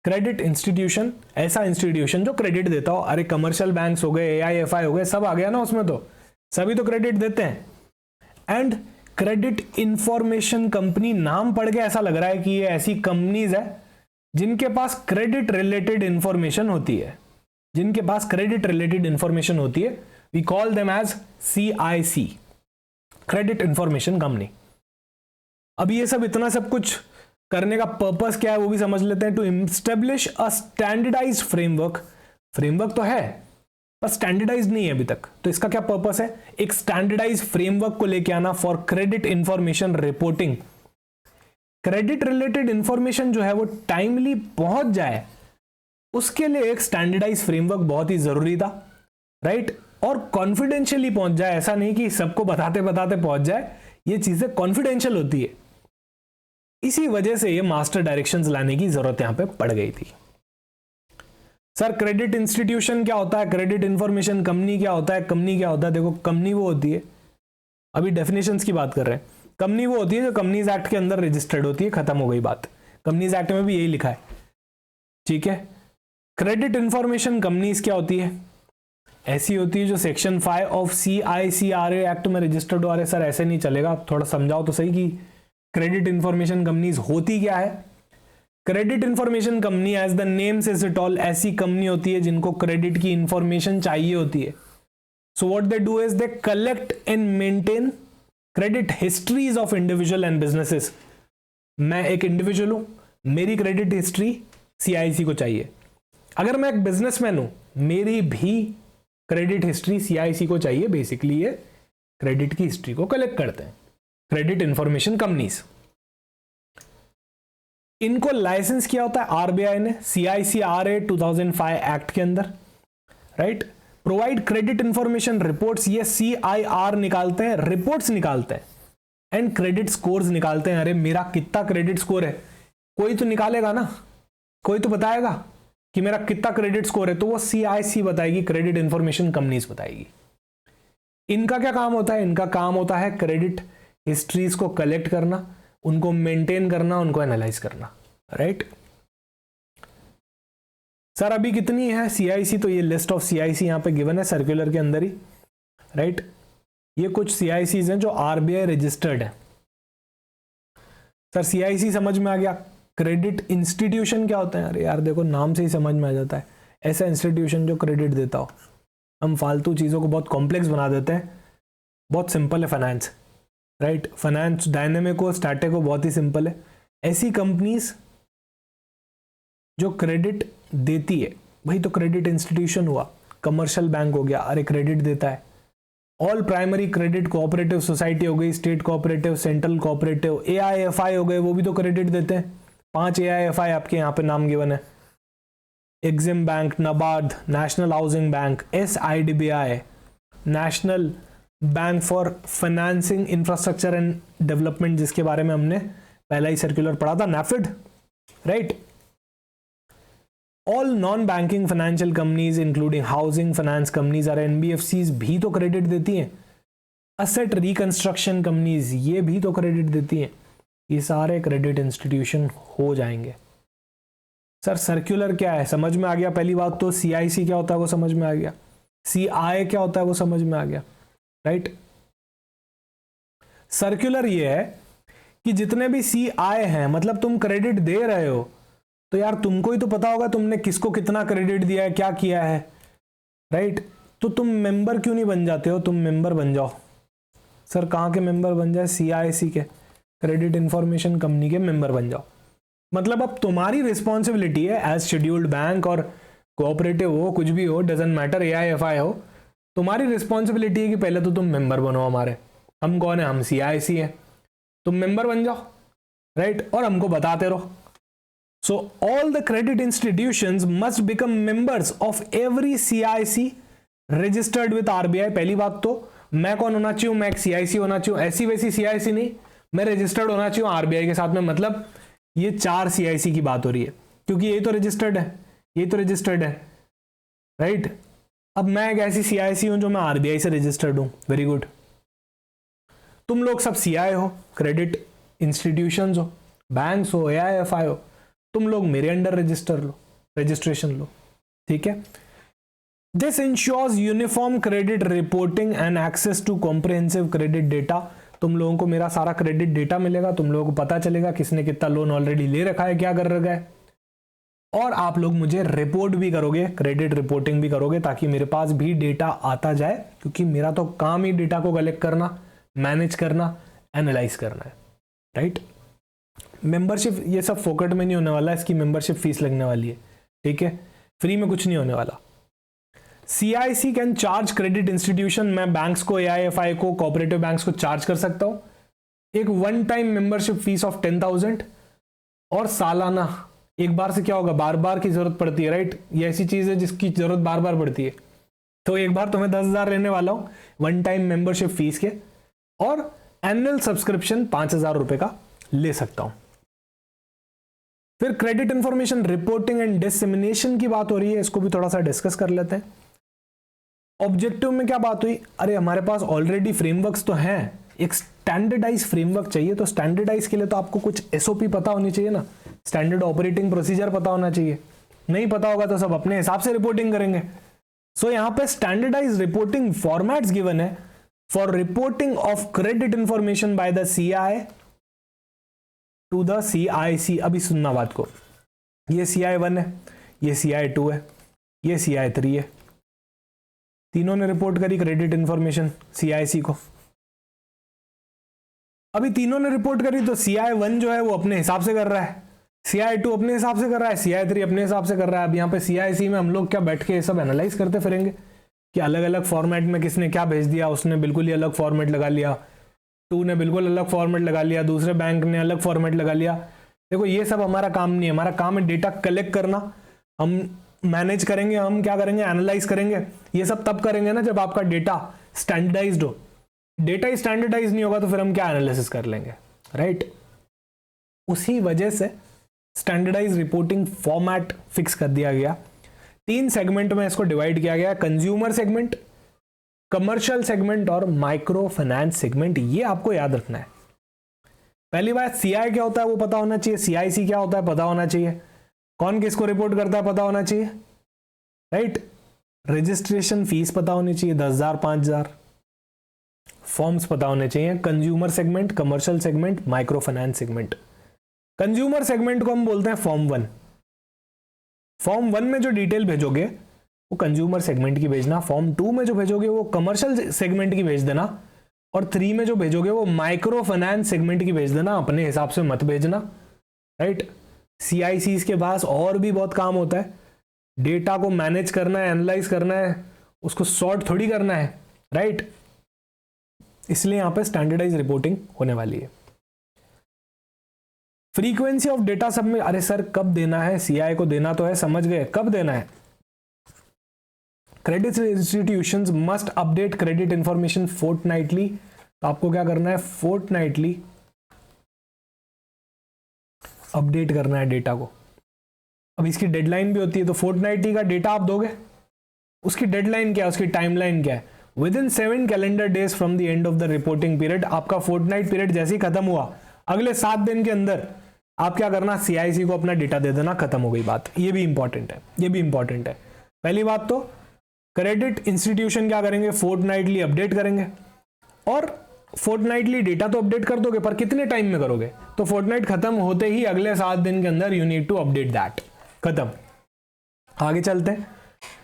क्रेडिट इंस्टीट्यूशन, ऐसा इंस्टीट्यूशन जो क्रेडिट देता हो। अरे कमर्शियल बैंक्स हो गए, एआईएफआई हो गए, सब आ गया ना उसमें, तो सभी तो क्रेडिट देते हैं। एंड क्रेडिट इंफॉर्मेशन कंपनी, नाम पढ़ के ऐसा लग रहा है कि ये ऐसी कंपनीज है जिनके पास क्रेडिट रिलेटेड इंफॉर्मेशन होती है, जिनके पास क्रेडिट रिलेटेड इंफॉर्मेशन होती है। We call them as CIC, credit information company. अभी ये सब इतना सब कुछ करने का पर्पस क्या है वो भी समझ लेते हैं। To establish a standardised framework, framework तो है पर स्टैंडर्डाइज नहीं है अभी तक, तो इसका क्या पर्पस है? एक स्टैंडर्डाइज्ड फ्रेमवर्क को लेके आना for credit information reporting. Credit related information जो है वो टाइमली पहुंच जाए, उसके लिए एक स्टैंडर्डाइज फ्रेमवर्क बहुत ही जरूरी था, राइट। और कॉन्फिडेंशियली पहुंच जाए, ऐसा नहीं कि सबको बताते बताते पहुंच जाए, ये चीजें कॉन्फिडेंशियल होती है। इसी वजह से ये मास्टर डायरेक्शंस लाने की जरूरत यहां पे पड़ गई थी। सर क्रेडिट इंस्टीट्यूशन क्या होता है? क्रेडिट इंफॉर्मेशन कंपनी क्या होता है? कंपनी क्या होता है? देखो कंपनी वो होती है, अभी डेफिनेशंस की बात कर रहे हैं। कंपनी वो होती है जो कंपनीज एक्ट के अंदर रजिस्टर्ड होती है, खत्म हो गई बात। कंपनीज एक्ट में भी यही लिखा है, ठीक है। क्रेडिट इंफॉर्मेशन कंपनीज क्या होती है? ऐसी होती है जो सेक्शन 5 ऑफ CICRA एक्ट में रजिस्टर्ड हो। अरे सर ऐसे नहीं चलेगा, थोड़ा समझाओ तो सही कि क्रेडिट इंफॉर्मेशन कंपनीज होती क्या है। Credit information company as the name says it all, ऐसी कंपनी होती है जिनको क्रेडिट की इंफॉर्मेशन चाहिए होती है। So what they do is they collect and maintain credit histories of individual and businesses. मैं एक इंडिविजुअल हूं, मेरी क्रेडिट हिस्ट्री CIC को चाहिए। अगर मैं एक बिजनेसमैन हूं, मेरी भी क्रेडिट हिस्ट्री CIC को चाहिए। बेसिकली ये क्रेडिट की हिस्ट्री को कलेक्ट करते हैं क्रेडिट इंफॉर्मेशन कंपनीज। इनको लाइसेंस किया होता है आरबीआई ने CICRA 2005 एक्ट के अंदर, right. Provide credit information reports, ये CIR निकालते हैं, रिपोर्ट्स निकालते हैं, एंड क्रेडिट स्कोर्स निकालते हैं। अरे मेरा कितना क्रेडिट स्कोर है, कोई तो निकालेगा ना, कोई तो बताएगा कि मेरा कितना क्रेडिट स्कोर है, तो वो CIC बताएगी, क्रेडिट इंफॉर्मेशन कंपनीज बताएगी। इनका क्या काम होता है? इनका काम होता है क्रेडिट हिस्ट्रीज को कलेक्ट करना, उनको मेंटेन करना, उनको एनालाइज करना, राइट। सर अभी कितनी है CIC? तो ये लिस्ट ऑफ CIC यहां पे गिवन है सर्कुलर के अंदर ही, राइट। ये कुछ CICs हैं जो RBI रजिस्टर्ड है। सर CIC समझ में आ गया। क्रेडिट इंस्टीट्यूशन क्या होता है? अरे यार देखो नाम से ही समझ में आ जाता है, ऐसा इंस्टीट्यूशन जो क्रेडिट देता हो। हम फालतू चीजों को बहुत कॉम्प्लेक्स बना देते हैं, बहुत सिंपल है फाइनेंस, राइट। फाइनेंस डायनेमिक हो, स्टैटिक हो, बहुत ही सिंपल है। ऐसी कंपनीज जो क्रेडिट देती है, भाई तो क्रेडिट इंस्टीट्यूशन हुआ, कमर्शियल बैंक हो गया, अरे क्रेडिट देता है। All primary credit cooperative society हो गई, state cooperative, central cooperative, AIFI हो गए, वो भी तो क्रेडिट देते हैं। 5 AIFI आपके यहाँ पे नाम गिवन है, EXIM bank, NABARD, national housing bank, SIDBI, national bank for financing infrastructure and development, जिसके बारे में हमने पहला ही सर्कुलर पढ़ा था, NAFID, right. All non banking financial companies including housing finance companies और NBFCs भी तो क्रेडिट देती हैं। असेट रिकंस्ट्रक्शन कंपनीज ये भी तो क्रेडिट देती हैं। ये सारे क्रेडिट इंस्टीट्यूशन हो जाएंगे। सर सर्कुलर क्या है? समझ में आ गया। पहली बात तो CIC क्या होता है वो समझ में आ गया, CI क्या होता है वो समझ में आ गया, राइट। सर्कुलर ये है कि जितने भी CI हैं, मतलब तुम क्रेडिट दे रहे हो तो यार तुमको ही तो पता होगा तुमने किसको कितना क्रेडिट दिया है, क्या किया है, राइट। तो तुम मेंबर क्यों नहीं बन जाते हो? तुम मेंबर बन जाओ। सर कहाँ के मेंबर बन जाए? CIC के, क्रेडिट इंफॉर्मेशन कंपनी के मेंबर बन जाओ। मतलब अब तुम्हारी रिस्पॉन्सिबिलिटी है एज शेड्यूल्ड बैंक और कोऑपरेटिव हो, कुछ भी हो, डजंट मैटर, AIFI हो, तुम्हारी रिस्पॉन्सिबिलिटी है कि पहले तो तुम मेंबर बनो हमारे। हम कौन है? हम CIC हैं, तुम मेंबर बन जाओ, राइट? और हमको बताते रहो। So all the credit institutions must become members of every CIC registered with RBI। पहली बात तो मैं कौन होना चाहिए? मैं एक CIC होना चाहिए, ऐसी वैसी CIC नहीं, मैं रजिस्टर्ड होना चाहिए RBI के साथ में। मतलब ये 4 CIC की बात हो रही है, क्योंकि ये तो रजिस्टर्ड है, ये तो रजिस्टर्ड है, राइट? अब मैं एक ऐसी CIC हूं जो मैं RBI से रजिस्टर्ड हूं, वेरी गुड। तुम लोग सब CI हो, क्रेडिट इंस्टीट्यूशंस हो, बैंक्स हो, AIFI हो, तुम लोग मेरे अंडर रजिस्ट्रेशन लो, ठीक है? This ensures uniform credit reporting and access to comprehensive credit data. तुम लोगों को मेरा सारा क्रेडिट डेटा मिलेगा, तुम लोगों को पता चलेगा किसने कितना लोन ऑलरेडी ले रखा है, क्या कर रखा है, और आप लोग मुझे रिपोर्ट भी करोगे, क्रेडिट रिपोर्टिंग भी करोगे, ताकि मेरे पास भी डेटा आता जाए, क्योंकि मेरा तो काम ही डेटा को कलेक्ट करना, मैनेज करना, एनालाइज करना है, राइट? मेंबरशिप ये सब फोकट में नहीं होने वाला, इसकी मेंबरशिप फीस लगने वाली है, ठीक है? फ्री में कुछ नहीं होने वाला। CIC can charge credit institution, मैं बैंक्स को, AIFI को, कोऑपरेटिव बैंक्स को चार्ज कर सकता हूं एक one time membership fees of 10,000, और सालाना एक बार से क्या होगा, बार बार की जरूरत पड़ती है, राइट? ये ऐसी चीज है जिसकी जरूरत बार बार पड़ती है, तो एक बार तो मैं 10,000 लेने वाला हूं वन टाइम मेंबरशिप फीस के, और एनुअल सब्सक्रिप्शन 5,000 रुपए का ले सकता हूं। फिर credit information reporting and dissemination की बात हो रही है, इसको भी थोड़ा सा डिस्कस कर लेते हैं। ऑब्जेक्टिव में क्या बात हुई? अरे हमारे पास ऑलरेडी फ्रेमवर्क्स तो हैं, एक स्टैंडर्डाइज फ्रेमवर्क चाहिए, तो स्टैंडर्डाइज के लिए तो आपको कुछ SOP पता होनी चाहिए ना, स्टैंडर्ड ऑपरेटिंग प्रोसीजर पता होना चाहिए। नहीं पता होगा तो सब अपने हिसाब से रिपोर्टिंग करेंगे। सो यहां पे स्टैंडर्डाइज रिपोर्टिंग फॉर्मेट्स गिवन है for reporting of credit information by the CI to the CIC। अभी सुनना बात को, ये CI1 है, ये CI2 है, ये CI3 है, तीनों ने रिपोर्ट करी क्रेडिट इंफॉर्मेशन CIC को। अभी तीनों ने रिपोर्ट करी तो CI1 जो है वो अपने हिसाब से कर रहा है, CI2 अपने हिसाब से कर रहा है, CI3 अपने हिसाब से कर रहा है। अब यहाँ पे CIC में हम लोग क्या बैठ के ये सब एनालाइज करते फिरेंगे कि अलग अलग फॉर्मेट में किसने क्या भेज दिया, उसने बिल्कुल ही अलग फॉर्मेट लगा लिया, 2 ने बिल्कुल अलग फॉर्मेट लगा लिया, दूसरे बैंक ने अलग फॉर्मेट लगा लिया। देखो ये सब हमारा काम नहीं है, हमारा काम है डेटा कलेक्ट करना, हम मैनेज करेंगे, हम क्या करेंगे, एनालाइज करेंगे। ये सब तब करेंगे ना जब आपका डेटा स्टैंडर्डाइज्ड हो। डेटा ही स्टैंडर्डाइज नहीं होगा तो फिर हम क्या एनालिसिस कर लेंगे, राइट? उसी वजह से स्टैंडर्डाइज रिपोर्टिंग फॉर्मेट फिक्स कर दिया गया। 3 सेगमेंट में इसको डिवाइड किया गया, कंज्यूमर सेगमेंट, कमर्शियल सेगमेंट और माइक्रो फाइनेंस सेगमेंट। ये आपको याद रखना है। पहली बात, CI क्या होता है वो पता होना चाहिए, CIC क्या होता है पता होना चाहिए, कौन किसको रिपोर्ट करता है पता होना चाहिए, राइट? रजिस्ट्रेशन फीस पता होनी चाहिए, 10,000 5,000, फॉर्म्स पता होने चाहिए। Consumer segment, commercial segment, micro finance segment. Consumer segment को हम बोलते हैं फॉर्म 1। फॉर्म 1 में जो डिटेल भेजोगे वो कंज्यूमर सेगमेंट की भेजना, फॉर्म 2 में जो भेजोगे वो कमर्शियल सेगमेंट की भेज देना, और 3 में जो भेजोगे वो माइक्रो फाइनेंस सेगमेंट की भेज देना, अपने हिसाब से मत भेजना, राइट? CICs के पास और भी बहुत काम होता है, डेटा को मैनेज करना है, एनालाइज करना है, उसको सॉर्ट थोड़ी करना है, राइट? इसलिए यहां पे स्टैंडर्डाइज रिपोर्टिंग होने वाली है। फ्रीक्वेंसी ऑफ डेटा सबमिट, अरे सर कब देना है? CI को देना तो है, समझ गए, कब देना है? Credit institutions must update credit information fortnightly. तो आपको क्या करना है? फोर्टनाइटली अपडेट करना है डेटा को। अब इसकी डेडलाइन भी होती है, तो फोर्टनाइटली का डेटा आप दोगे, उसकी डेडलाइन क्या है, उसकी टाइमलाइन क्या है? With in 7 calendar days from the end of the reporting period. आपका फोर्टनाइट पीरियड जैसे ही खत्म हुआ, अगले 7 दिन के अंदर आप क्या करना? CIC को अपना डेटा दे देना, खत्म हो गई बात। ये भी इंपॉर्टेंट है, ये भी इंपॉर्टेंट है। पहली बात तो क्रेडिट इंस्टीट्यूशन क्या करेंगे? फोर्टनाइटली अपडेट करेंगे, और फोर्टनाइटली डेटा तो अपडेट कर दोगे, पर कितने टाइम में करोगे? तो फोर्टनाइट खत्म होते ही अगले 7 दिन के अंदर you need to update that, खत्म। आगे चलते हैं,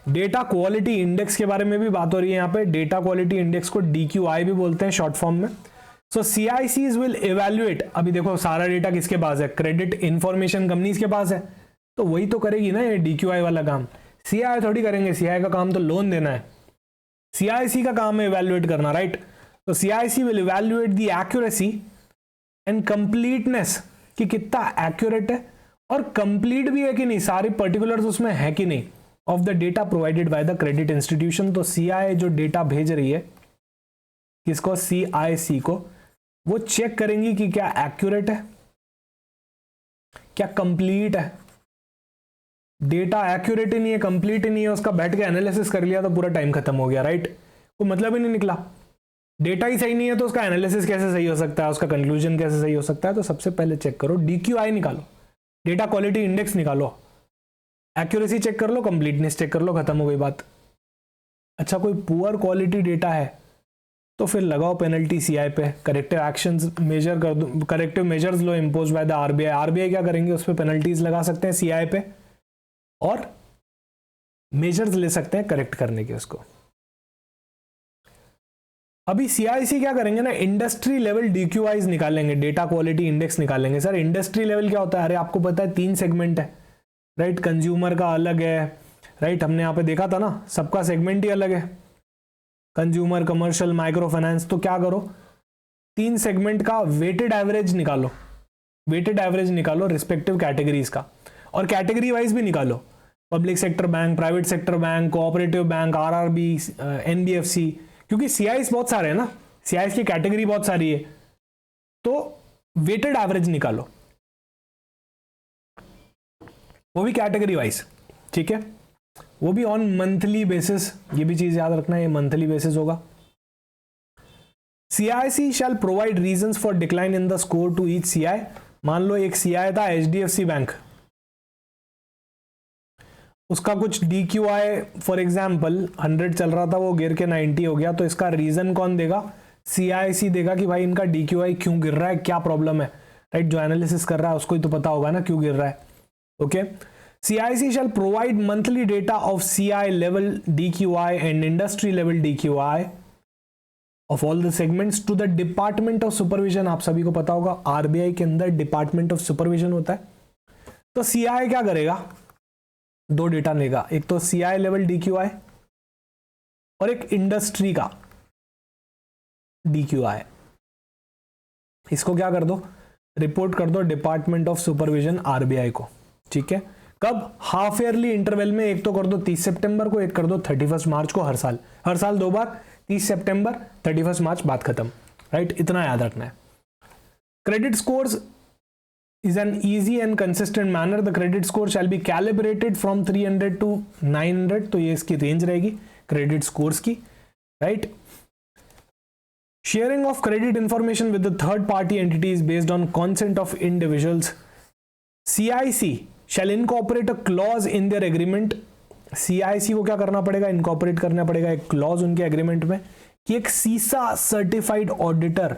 डेटा क्वालिटी इंडेक्स के बारे में भी बात हो रही है यहाँ पे। डेटा क्वालिटी इंडेक्स को DQI भी बोलते हैं शॉर्ट फॉर्म में। सो CICs विल इवैल्यूएट, अभी देखो सारा डेटा किसके पास है? क्रेडिट इंफॉर्मेशन कंपनीज के पास है, तो वही तो करेगी ना ये DQI वाला काम। सीआई थोड़ी करेंगे, सीआई का काम तो लोन देना है, सीआईसी का काम है इवैल्यूएट करना, राइट। तो CIC will evaluate the accuracy and completeness कि कितना एक्यूरेट है और कंप्लीट भी है कि नहीं, सारे पर्टिकुलर्स उसमें है कि नहीं, of the data provided by the credit institution. तो सीआई जो डेटा भेज रही है किसको, सीआईसी को, वो चेक करेंगी कि क्या एक्यूरेट है, क्या कंप्लीट है। डेटा एक्यूरेट ही नहीं है, कंप्लीट ही नहीं है, उसका बैठ के एनालिसिस कर लिया तो पूरा टाइम खत्म हो गया, राइट। कोई मतलब ही नहीं निकला। डेटा ही सही नहीं है तो उसका एनालिसिस कैसे सही हो सकता है, उसका कंक्लूजन कैसे सही हो सकता है। तो सबसे पहले चेक करो, DQI निकालो, डेटा क्वालिटी इंडेक्स निकालो, एक्यूरेसी चेक कर लो, कंप्लीटनेस चेक कर लो, खत्म हो गई बात। अच्छा, कोई पुअर क्वालिटी डेटा है तो फिर लगाओ पेनल्टी सीआई पे, करेक्टिव एक्शंस मेजर कर दो, corrective measures low impose by the RBI. RBI क्या करेंगे, उस पर पेनल्टीज लगा सकते हैं सीआई पे और मेजर्स ले सकते हैं करेक्ट करने के उसको। अभी सीआईसी क्या करेंगे ना, इंडस्ट्री लेवल डीक्यूआईज निकालेंगे, डेटा क्वालिटी इंडेक्स निकालेंगे। सर इंडस्ट्री लेवल क्या होता है, अरे आपको पता है 3 सेगमेंट है, राइट। कंज्यूमर का अलग है, राइट, हमने यहाँ पे देखा था ना, सबका सेगमेंट ही अलग है, कंज्यूमर, कमर्शियल, माइक्रो फाइनेंस। तो क्या करो, 3 सेगमेंट का वेटेड एवरेज निकालो, वेटेड एवरेज निकालो रिस्पेक्टिव कैटेगरीज का, और कैटेगरी वाइज भी निकालो, public sector bank, private sector bank, cooperative bank, RRB, NBFC, क्योंकि सीआईस बहुत सारे हैं ना, सीआईस की कैटेगरी बहुत सारी है, तो वेटेड एवरेज निकालो, वो भी कैटेगरी वाइज, ठीक है, वो भी ऑन मंथली बेसिस। ये भी चीज याद रखना है, ये मंथली बेसिस होगा। CIC shall provide reasons for decline in the score to each CI. मान लो एक सीआई था एचडीएफसी बैंक, उसका कुछ DQI फॉर एग्जाम्पल 100 चल रहा था, वो गिर के 90 हो गया, तो इसका रीजन कौन देगा, सीआईसी देगा कि भाई इनका DQI क्यों गिर रहा है, क्या प्रॉब्लम है, राइट। जो एनालिसिस कर रहा है उसको ही तो पता होगा ना क्यों गिर रहा है, okay. CIC shall provide monthly data of CI level DQI and industry level DQI of all the segments to the Department of Supervision। आप सभी को पता होगा RBI के अंदर Department of Supervision होता है। तो CI क्या करेगा, 2 डेटा लेगा, एक तो CI लेवल DQI और एक इंडस्ट्री का DQI। इसको क्या कर दो, रिपोर्ट कर दो डिपार्टमेंट ऑफ सुपरविजन RBI को, ठीक है। कब, हाफ ईयरली इंटरवल में, एक तो कर दो 30 सितंबर को, एक कर दो 31 मार्च को, हर साल 2 बार, 30 सितंबर 31 मार्च, बात खत्म, राइट। इतना याद रखना है। Credit scores is an easy and consistent manner. The credit score shall be calibrated from 300 to 900। तो ये इसकी रेंज रहेगी क्रेडिट स्कोर्स की, right. Sharing of credit information with the third party entities based on consent of individuals। CIC shall incorporate a clause in their agreement। CIC को क्या करना पड़ेगा, incorporate करना पड़ेगा एक क्लॉज उनके एग्रीमेंट में कि एक सीसा सर्टिफाइड ऑडिटर,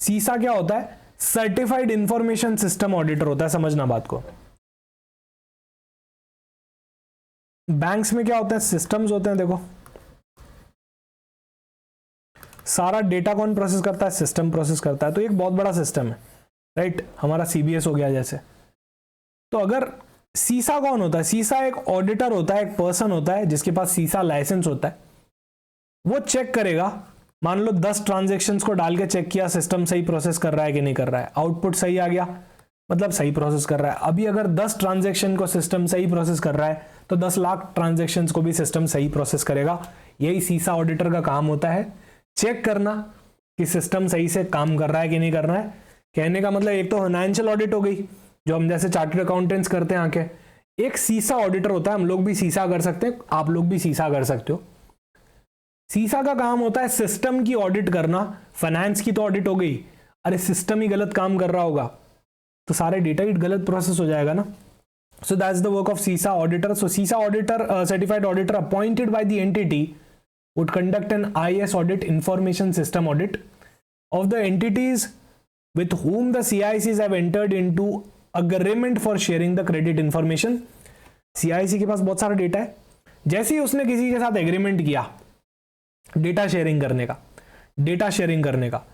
सीसा क्या होता है, सर्टिफाइड इंफॉर्मेशन सिस्टम ऑडिटर होता है, समझना बात को। बैंक्स में क्या होता है, सिस्टम्स होते हैं, देखो सारा डेटा कौन प्रोसेस करता है, सिस्टम प्रोसेस करता है। तो एक बहुत बड़ा सिस्टम है, राइट, हमारा CBS हो गया जैसे। तो अगर सीसा कौन होता है, सीसा एक ऑडिटर होता है, एक पर्सन होता है जिसके पास सीसा लाइसेंस होता है। वो चेक करेगा, मान लो 10 ट्रांजैक्शंस को डाल के चेक किया, सिस्टम सही प्रोसेस कर रहा है कि नहीं कर रहा है, आउटपुट सही आ गया, मतलब सही प्रोसेस कर रहा है। अभी अगर 10 ट्रांजैक्शन को सिस्टम सही प्रोसेस कर रहा है तो 10 लाख ट्रांजैक्शंस को भी सिस्टम सही प्रोसेस करेगा। यही सीसा ऑडिटर का काम होता है, चेक करना कि सिस्टम सही से काम कर रहा है कि नहीं कर रहा है। कहने का मतलब एक तो फाइनेंशियल ऑडिट हो गई, जो हम जैसे चार्टर्ड अकाउंटेंट्स करते हैं आके, एक सीसा ऑडिटर होता है, हम लोग भी सीसा कर सकते हैं, आप लोग भी सीसा कर सकते हो। सीसा का काम होता है सिस्टम की ऑडिट करना। फाइनेंस की तो ऑडिट हो गई, अरे सिस्टम ही गलत काम कर रहा होगा तो सारे डेटा ही गलत प्रोसेस हो जाएगा ना। So that's the work of सीसा ऑडिटर। सो सीसा auditor, certified auditor appointed by the entity would conduct an IS audit, information system audit, of the entities with whom the CICs have entered into agreement for sharing the credit information। CIC के पास बहुत सारा data है, जैसे ही उसने किसी के साथ agreement किया डेटा शेयरिंग करने का,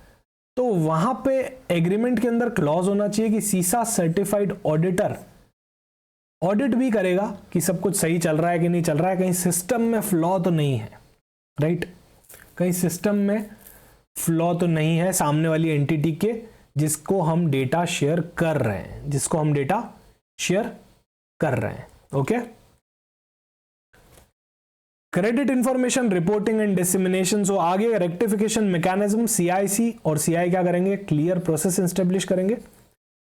तो वहां पे एग्रीमेंट के अंदर क्लॉज होना चाहिए कि सीसा सर्टिफाइड ऑडिटर ऑडिट भी करेगा कि सब कुछ सही चल रहा है कि नहीं चल रहा है, कहीं सिस्टम में फ्लॉ तो नहीं है, राइट, कहीं सिस्टम में फ्लॉ तो नहीं है सामने वाली एंटिटी के जिसको हम डेटा शेयर कर रहे हैं, जिसको हम डेटा शेयर कर रहे हैं। Okay, credit information reporting and dissemination. So आगे रेक्टिफिकेशन मैकेनिज्म, सीआईसी, और सीआई क्या करेंगे, क्लियर प्रोसेस एस्टेब्लिश करेंगे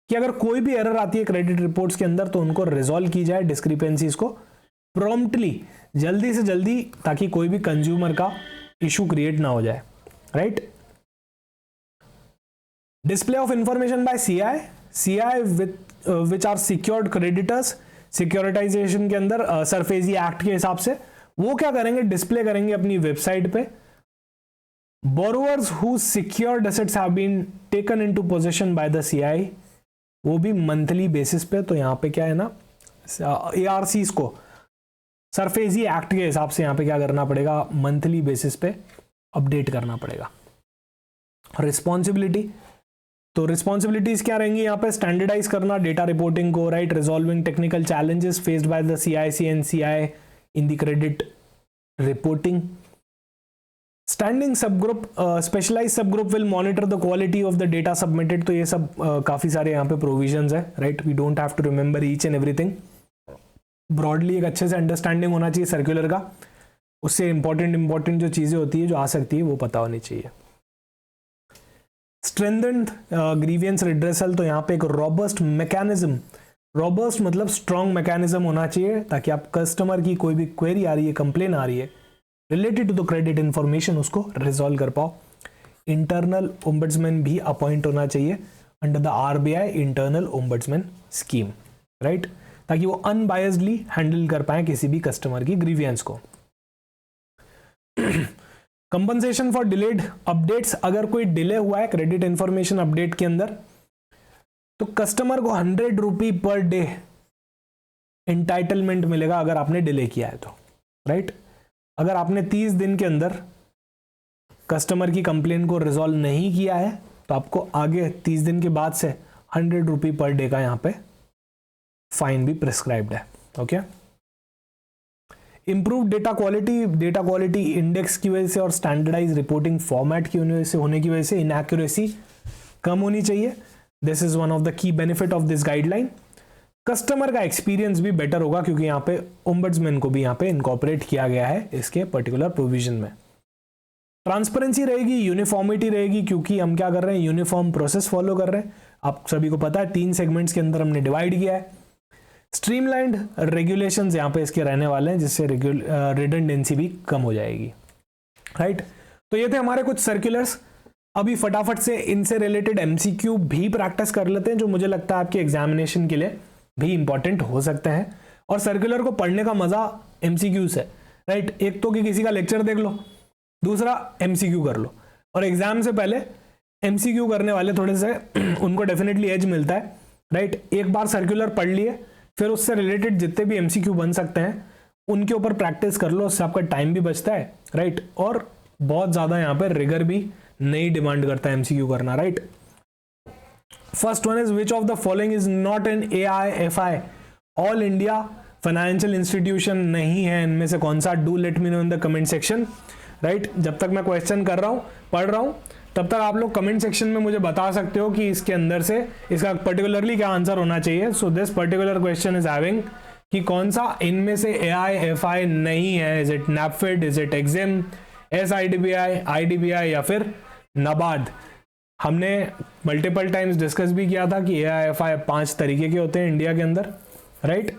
कि अगर कोई भी एरर आती है क्रेडिट रिपोर्ट्स के अंदर तो उनको रिजॉल्व की जाए, डिस्क्रिपेंसीज को प्रॉम्प्टली, जल्दी से जल्दी, ताकि कोई भी कंज्यूमर का इशू क्रिएट ना हो जाए, right. Display of information by CI which are secured creditors, securitisation के अंदर सरफेसी एक्ट के हिसाब से वो क्या करेंगे, डिस्प्ले करेंगे अपनी वेबसाइट पे। Borrowers who secured assets have been taken into possession by the CI, वो भी मंथली बेसिस पे। तो यहां पे क्या है ना, एआरसीज को सरफेसी एक्ट के हिसाब से यहां पे क्या करना पड़ेगा, मंथली बेसिस पे अपडेट करना पड़ेगा। रिस्पॉन्सिबिलिटी, तो रिस्पॉन्सिबिलिटीज क्या रहेंगी यहाँ पे, स्टैंडर्डाइज करना डेटा रिपोर्टिंग को, right, resolving technical challenges faced by the CIC and CI in the credit reporting. Standing sub group, specialise sub group will monitor the quality of the data submitted. तो ये सब काफी सारे यहाँ पे provisions है, right, we don't have to remember each and everything. Broadly एक अच्छे से अंडरस्टैंडिंग होना चाहिए सर्कुलर का, उससे इंपॉर्टेंट जो चीजें होती है, जो आ सकती है, वो पता होनी चाहिए। स्ट्रेंथेंड ग्रीवियंस रिड्रेसल, तो यहाँ पे एक रॉबस्ट मैकेनिज्म, रॉबस्ट मतलब स्ट्रॉन्ग मैकेनिज्म होना चाहिए, ताकि आप कस्टमर की कोई भी क्वेरी आ रही है, कंप्लेन आ रही है related to the credit information, उसको रिजॉल्व कर पाओ। इंटरनल ओम्बड्समैन भी अपॉइंट होना चाहिए under the RBI internal ombudsman scheme, right, ताकि वो अनबायस्डली हैंडल कर पाए किसी भी कस्टमर की ग्रीवियंस को। कंपनसेशन फॉर डिलेड अपडेट्स, अगर कोई डिले हुआ है क्रेडिट इंफॉर्मेशन अपडेट के अंदर, तो कस्टमर को 100 रुपी पर डे एंटाइटलमेंट मिलेगा अगर आपने डिले किया है तो, राइट। अगर आपने 30 दिन के अंदर कस्टमर की कंप्लेन को रिजॉल्व नहीं किया है तो आपको आगे 30 दिन के बाद से 100 रुपी पर डे का यहां पे फाइन भी प्रिस्क्राइब्ड है। Okay, improve data quality index की वजह से और स्टैंडर्डाइज रिपोर्टिंग फॉर्मेट की होने की वजह से इनएक्यूरेसी कम होनी चाहिए। This is one of the key benefit of this guideline. Customer का एक्सपीरियंस भी बेटर होगा क्योंकि यहाँ पे ओम्बड्समैन को भी यहाँ पे इनकॉर्पोरेट किया गया है इसके पर्टिकुलर प्रोविजन में। ट्रांसपेरेंसी रहेगी, यूनिफॉर्मिटी रहेगी, क्योंकि हम क्या कर रहे हैं, यूनिफॉर्म प्रोसेस फॉलो कर रहे हैं। आप सभी को पता है 3 सेगमेंट्स के अंदर हमने डिवाइड किया है। स्ट्रीमलाइंड रेगुलेशंस यहाँ पे इसके रहने वाले हैं, जिससे रिडंडेंसी भी कम हो जाएगी, राइट। तो ये थे हमारे कुछ सर्कुलर्स। अभी फटाफट से इनसे रिलेटेड एमसीक्यू भी प्रैक्टिस कर लेते हैं, जो मुझे लगता है आपके एग्जामिनेशन के लिए भी इंपॉर्टेंट हो सकते हैं। और सर्कुलर को पढ़ने का मजा एमसीक्यू से, राइट। एक तो कि किसी का लेक्चर देख लो, दूसरा एमसीक्यू कर लो। और एग्जाम से पहले एमसीक्यू करने वाले थोड़े से उनको डेफिनेटली एज मिलता है, राइट। एक बार सर्कुलर पढ़ लिए, फिर उससे रिलेटेड जितने भी एमसीक्यू बन सकते हैं उनके ऊपर प्रैक्टिस कर लो, उससे आपका टाइम भी बचता है, राइट। और बहुत ज्यादा यहाँ पे रिगर भी नहीं डिमांड करता है एमसीक्यू करना, right. First one is which of the following is not an AIFI, all India financial institution नहीं है इनमें से कौन सा। Do let me know in the comment section, right. जब तक मैं क्वेश्चन कर रहा हूं, पढ़ रहा हूं, तब तक आप लोग कमेंट सेक्शन में मुझे बता सकते हो कि इसके अंदर से इसका पर्टिकुलरली क्या आंसर होना चाहिए। So this particular question is having कि कौन सा इनमें से AIFI नहीं है। Is it NaBFID, is it EXIM, SIDBI, IDBI या फिर नाबार्ड। हमने मल्टीपल टाइम्स डिस्कस भी किया था कि AIFI 5 तरीके के होते हैं इंडिया के अंदर, राइट।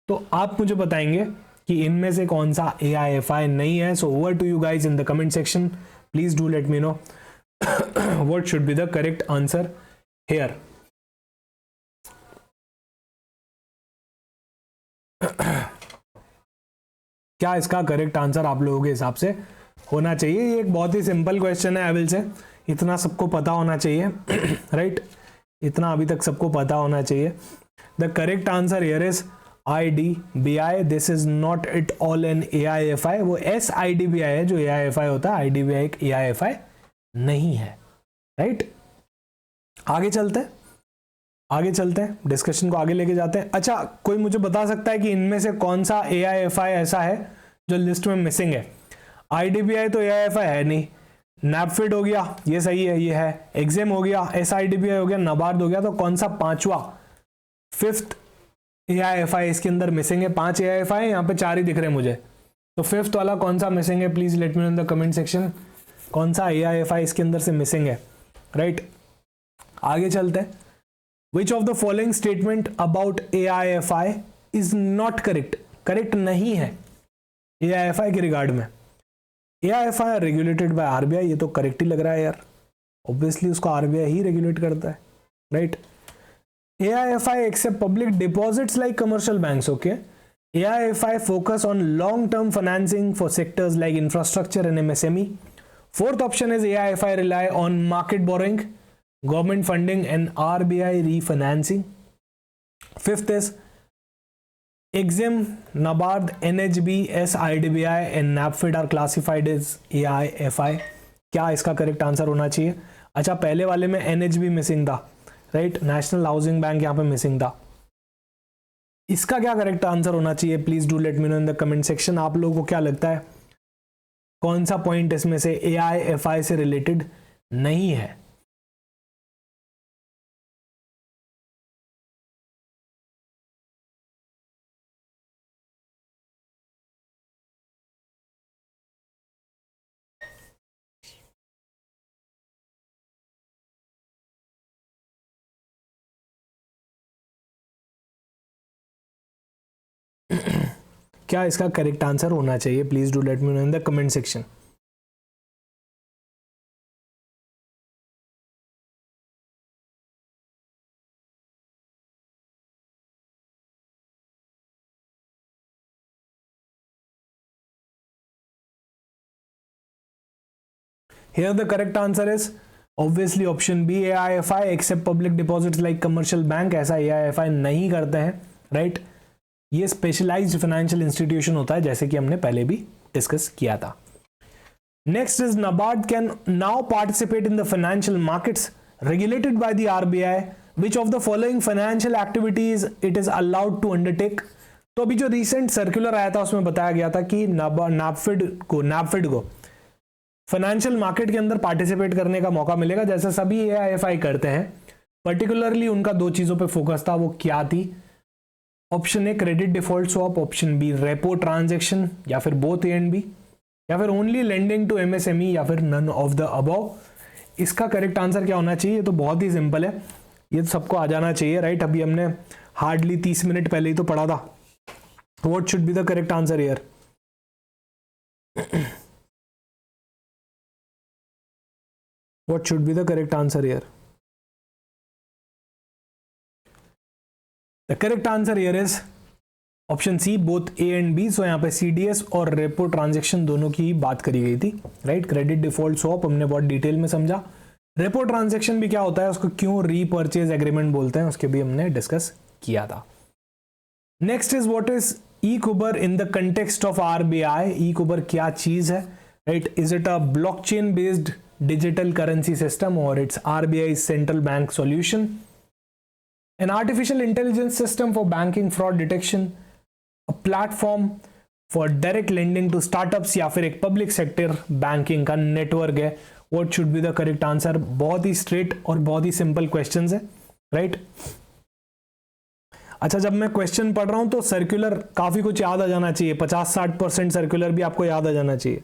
तो आप मुझे बताएंगे कि इनमें से कौन सा AIFI नहीं है। So over to you guys in the comment section, please do let me know what should be the correct answer here. क्या इसका करेक्ट आंसर आप लोगों के हिसाब से होना चाहिए? ये एक बहुत ही सिंपल क्वेश्चन है, आई विल से इतना सबको पता होना चाहिए, राइट। इतना अभी तक सबको पता होना चाहिए। The correct answer here is IDBI. This is not it all an AIFI। वो SIDBI है जो AIFI होता है, IDBI एक AIFI नहीं है, राइट। आगे चलते हैं। आगे चलते हैं, डिस्कशन को आगे लेके जाते हैं। अच्छा, कोई मुझे बता सकता है कि इनमें से कौन सा AIFI ऐसा है जो लिस्ट में मिसिंग है? IDBI तो AIFI है नहीं, नैपफिड हो गया, ये सही है, ये है, एग्जिम हो गया, SIDBI हो गया, नाबार्ड हो गया, तो कौन सा पांचवा, फिफ्थ AIFI इसके अंदर मिसिंग है? 5 AIFI है, यहाँ पे 4 ही दिख रहे हैं मुझे, तो फिफ्थ वाला कौन सा मिसिंग है? Please let me know in the comment section, कौन सा AIFI इसके अंदर से मिसिंग है, राइट? आगे चलते हैं। Which of the following statement about AIFI is not correct? Correct नहीं है AIFI के रिगार्ड में। AIFI रेगुलेटेड बाय RBI, ये तो करेक्ट ही लग रहा है यार, ऑब्वियसली उसको RBI ही रेगुलेट करता है, right? AIFI accept public deposits like commercial banks, okay? AIFI focus on long-term financing for sectors like infrastructure and MSME. Fourth option is AIFI rely on market borrowing, government funding and RBI refinancing. Fifth is EXIM, NABARD, NHB, SIDBI and NAPFID are classified as AIFI. क्या इसका correct answer होना चाहिए? अच्छा, पहले वाले में NHB missing था, right? National housing bank यहाँ पे मिसिंग था। इसका क्या करेक्ट आंसर होना चाहिए? Please do let me know in the comment section. आप लोगों को क्या लगता है कौन सा पॉइंट इसमें से AIFI से रिलेटेड नहीं है? क्या इसका करेक्ट आंसर होना चाहिए? Please do let me know in the comment section. Here the correct answer is obviously option B, AIFI except public deposits like commercial bank। ऐसा AIFI नहीं करते हैं, राइट? ये स्पेशलाइज्ड फाइनेंशियल इंस्टीट्यूशन होता है, जैसे कि हमने पहले भी डिस्कस किया था। Next is NABARD can now participate in the financial markets regulated by the RBI। Which of the following financial activities it is allowed to undertake? तो अभी जो रिसेंट सर्कुलर आया था उसमें बताया गया था कि नैपफिड को फाइनेंशियल मार्केट के अंदर पार्टिसिपेट करने का मौका मिलेगा, जैसे सभी AIFI करते हैं। पर्टिकुलरली उनका 2 चीजों पे फोकस था, वो क्या थी? Option A credit default swap, option B repo transaction, या फिर बोथ A एंड B, या फिर ओनली लेंडिंग टू MSME, या फिर नन ऑफ द अबव। इसका करेक्ट आंसर क्या होना चाहिए? ये तो बहुत ही सिंपल है, ये तो सबको आ जाना चाहिए, राइट? अभी हमने हार्डली 30 मिनट पहले ही तो पढ़ा था। What should be the correct answer here? What should be the correct answer here? The correct answer here is option C, both A and B. So यहाँ पे CDS और रेपो ट्रांजेक्शन दोनों की बात करी गई थी, राइट? क्रेडिट डिफॉल्ट स्वैप हमने बहुत डिटेल में समझा। रेपो ट्रांजेक्शन भी क्या होता है, उसको क्यों रीपर्चेज एग्रीमेंट बोलते हैं, उसके भी हमने डिस्कस किया था। Next is what is e-Kuber in the context of RBI? E-Kuber क्या चीज है, right? Is it a blockchain based digital currency system or it's RBI's central bank solution? An artificial intelligence system for banking fraud detection, a platform for direct lending to startups, या फिर एक public sector banking का network है? What should be the correct answer? बहुत ही straight और बहुत ही simple questions है, right? अच्छा, जब मैं क्वेश्चन पढ़ रहा हूं तो सर्कुलर काफी कुछ याद आ जाना चाहिए, 50-60% सर्कुलर भी आपको याद आ जाना चाहिए।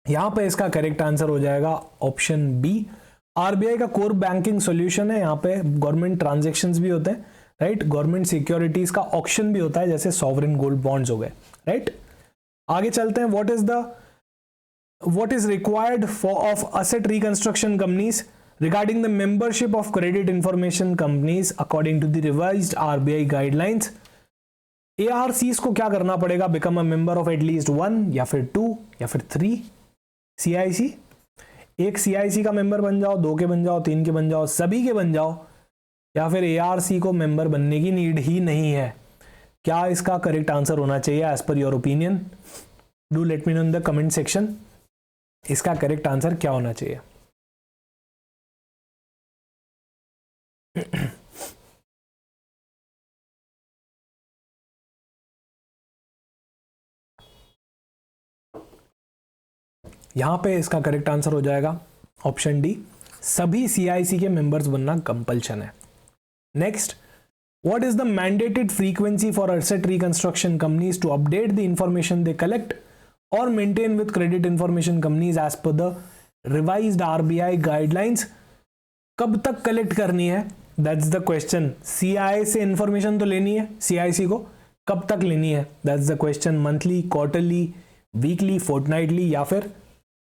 यहां पे इसका करेक्ट आंसर हो जाएगा ऑप्शन बी। RBI का कोर बैंकिंग सॉल्यूशन है, यहाँ पे गवर्नमेंट ट्रांजैक्शंस भी होते हैं, राइट? गवर्नमेंट सिक्योरिटीज का ऑक्शन भी होता है, जैसे सॉवरेन गोल्ड बॉन्ड्स हो गए, राइट? आगे चलते हैं। What is required for of asset reconstruction companies regarding the membership of credit information companies according to the revised RBI guidelines? ARCs को क्या करना पड़ेगा? Become a member of at least 1 या फिर 2 या फिर 3 CIC। एक CIC का मेंबर बन जाओ, 2 के बन जाओ, 3 के बन जाओ, सभी के बन जाओ, या फिर ARC को मेंबर बनने की नीड ही नहीं है? क्या इसका करेक्ट आंसर होना चाहिए एज पर your opinion? Do let me know in the comment section, इसका करेक्ट आंसर क्या होना चाहिए? यहां पे इसका करेक्ट आंसर हो जाएगा ऑप्शन डी, सभी CIC के मेंबर्स बनना कंपल्शन है। Next, what is the mandated frequency for asset reconstruction companies to update the information they collect or maintain with credit information companies as per the revised RBI guidelines? कब तक collect करनी है? That's the question. CI से information तो लेनी है, CIC को कब तक लेनी है? That's the question. Monthly, quarterly, weekly, fortnightly या फिर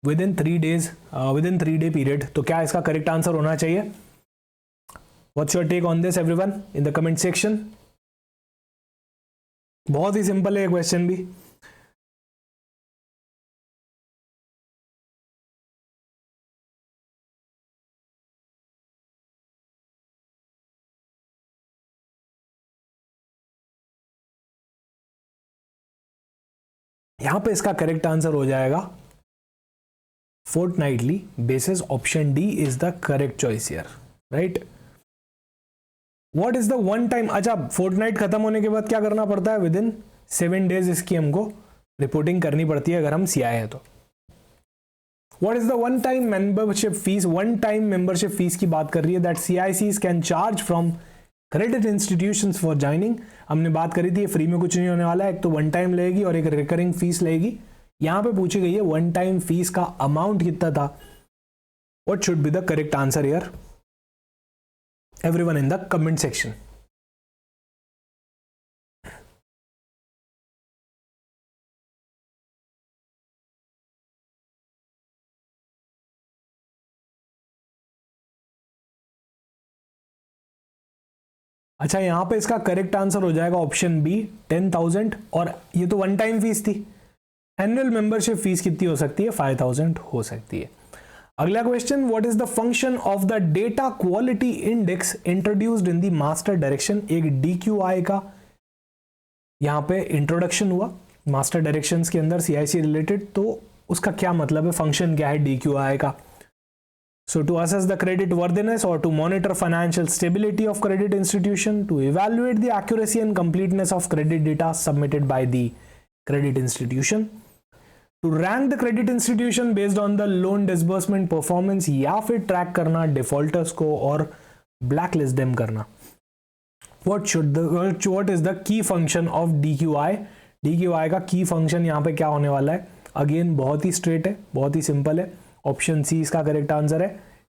with in 3 days, with in 3 day period? तो क्या इसका करेक्ट आंसर होना चाहिए? What's your take on this everyone in the comment section? बहुत ही सिंपल है क्वेश्चन भी। यहां पे इसका करेक्ट आंसर हो जाएगा fortnightly basis. Option D is the correct choice here, right? What is the one time, अच्छा फोर्टनाइट खत्म होने के बाद क्या करना पड़ता है? विद इन 7 days इसकी हमको रिपोर्टिंग करनी पड़ती है अगर हम CI है तो। What is the one time membership fees? One time membership fees की बात कर रही है that CICs can charge from credit institutions for joining. हमने बात करी थी फ्री में कुछ नहीं होने वाला है, एक तो वन टाइम लगेगी और एक रिकरिंग फीस लगेगी। यहां पे पूछी गई है वन टाइम फीस का अमाउंट कितना था? What should be the correct answer here? Everyone in the comment section. अच्छा, यहां पे इसका करेक्ट आंसर हो जाएगा ऑप्शन बी 10,000, और ये तो वन टाइम फीस थी। एनुअल मेंबरशिप फीस कितनी हो सकती है? 5,000 हो सकती है। अगला question, what is the function of the data quality index introduced in the master direction? एक DQI का यहां पे इंट्रोडक्शन हुआ मास्टर डायरेक्शंस के अंदर CIC रिलेटेड, तो उसका क्या मतलब है? फंक्शन क्या है DQI का? So to assess the credit worthiness और to monitor financial stability of credit institution, to evaluate the accuracy and completeness of credit data submitted by the credit institution, to rank the credit institution based on the loan disbursement performance, या फिर track करना defaulters को और black list them करना। What is the key function of DQI? DQI का की function यहाँ पे क्या होने वाला है? अगेन बहुत ही स्ट्रेट है, बहुत ही सिंपल है। ऑप्शन सी इसका करेक्ट आंसर है,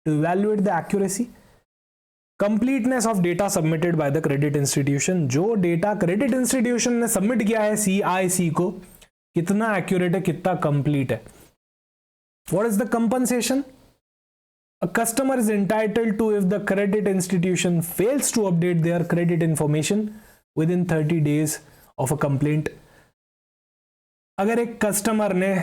to evaluate the accuracy completeness of data submitted by the credit institution. जो डेटा क्रेडिट इंस्टीट्यूशन ने सबमिट किया है CIC को, कितना एक्यूरेट है, कितना कंप्लीट है। What is the compensation? A customer is entitled to if the credit institution fails to update their credit information within 30 days of a complaint. अगर एक कस्टमर ने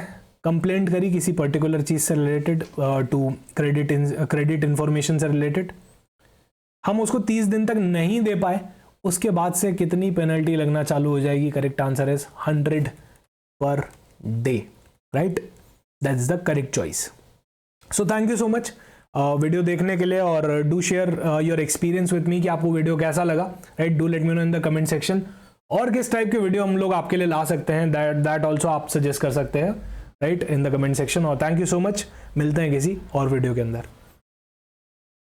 कंप्लेंट करी किसी पर्टिकुलर चीज से रिलेटेड, टू क्रेडिट इंफॉर्मेशन से related, हम उसको 30 दिन तक नहीं दे पाए, उसके बाद से कितनी पेनल्टी लगना चालू हो जाएगी? Correct answer is 100 per day, right? That's the correct choice. So thank you so much video देखने के लिए, और do share your experience with me कि आपको वीडियो कैसा लगा, right? Do let me know in the comment section. और किस टाइप के वीडियो हम लोग आपके लिए ला सकते हैं, दैट ऑल्सो आप सजेस्ट कर सकते हैं, right, in the comment section. और थैंक यू सो मच, मिलते हैं किसी और वीडियो के अंदर।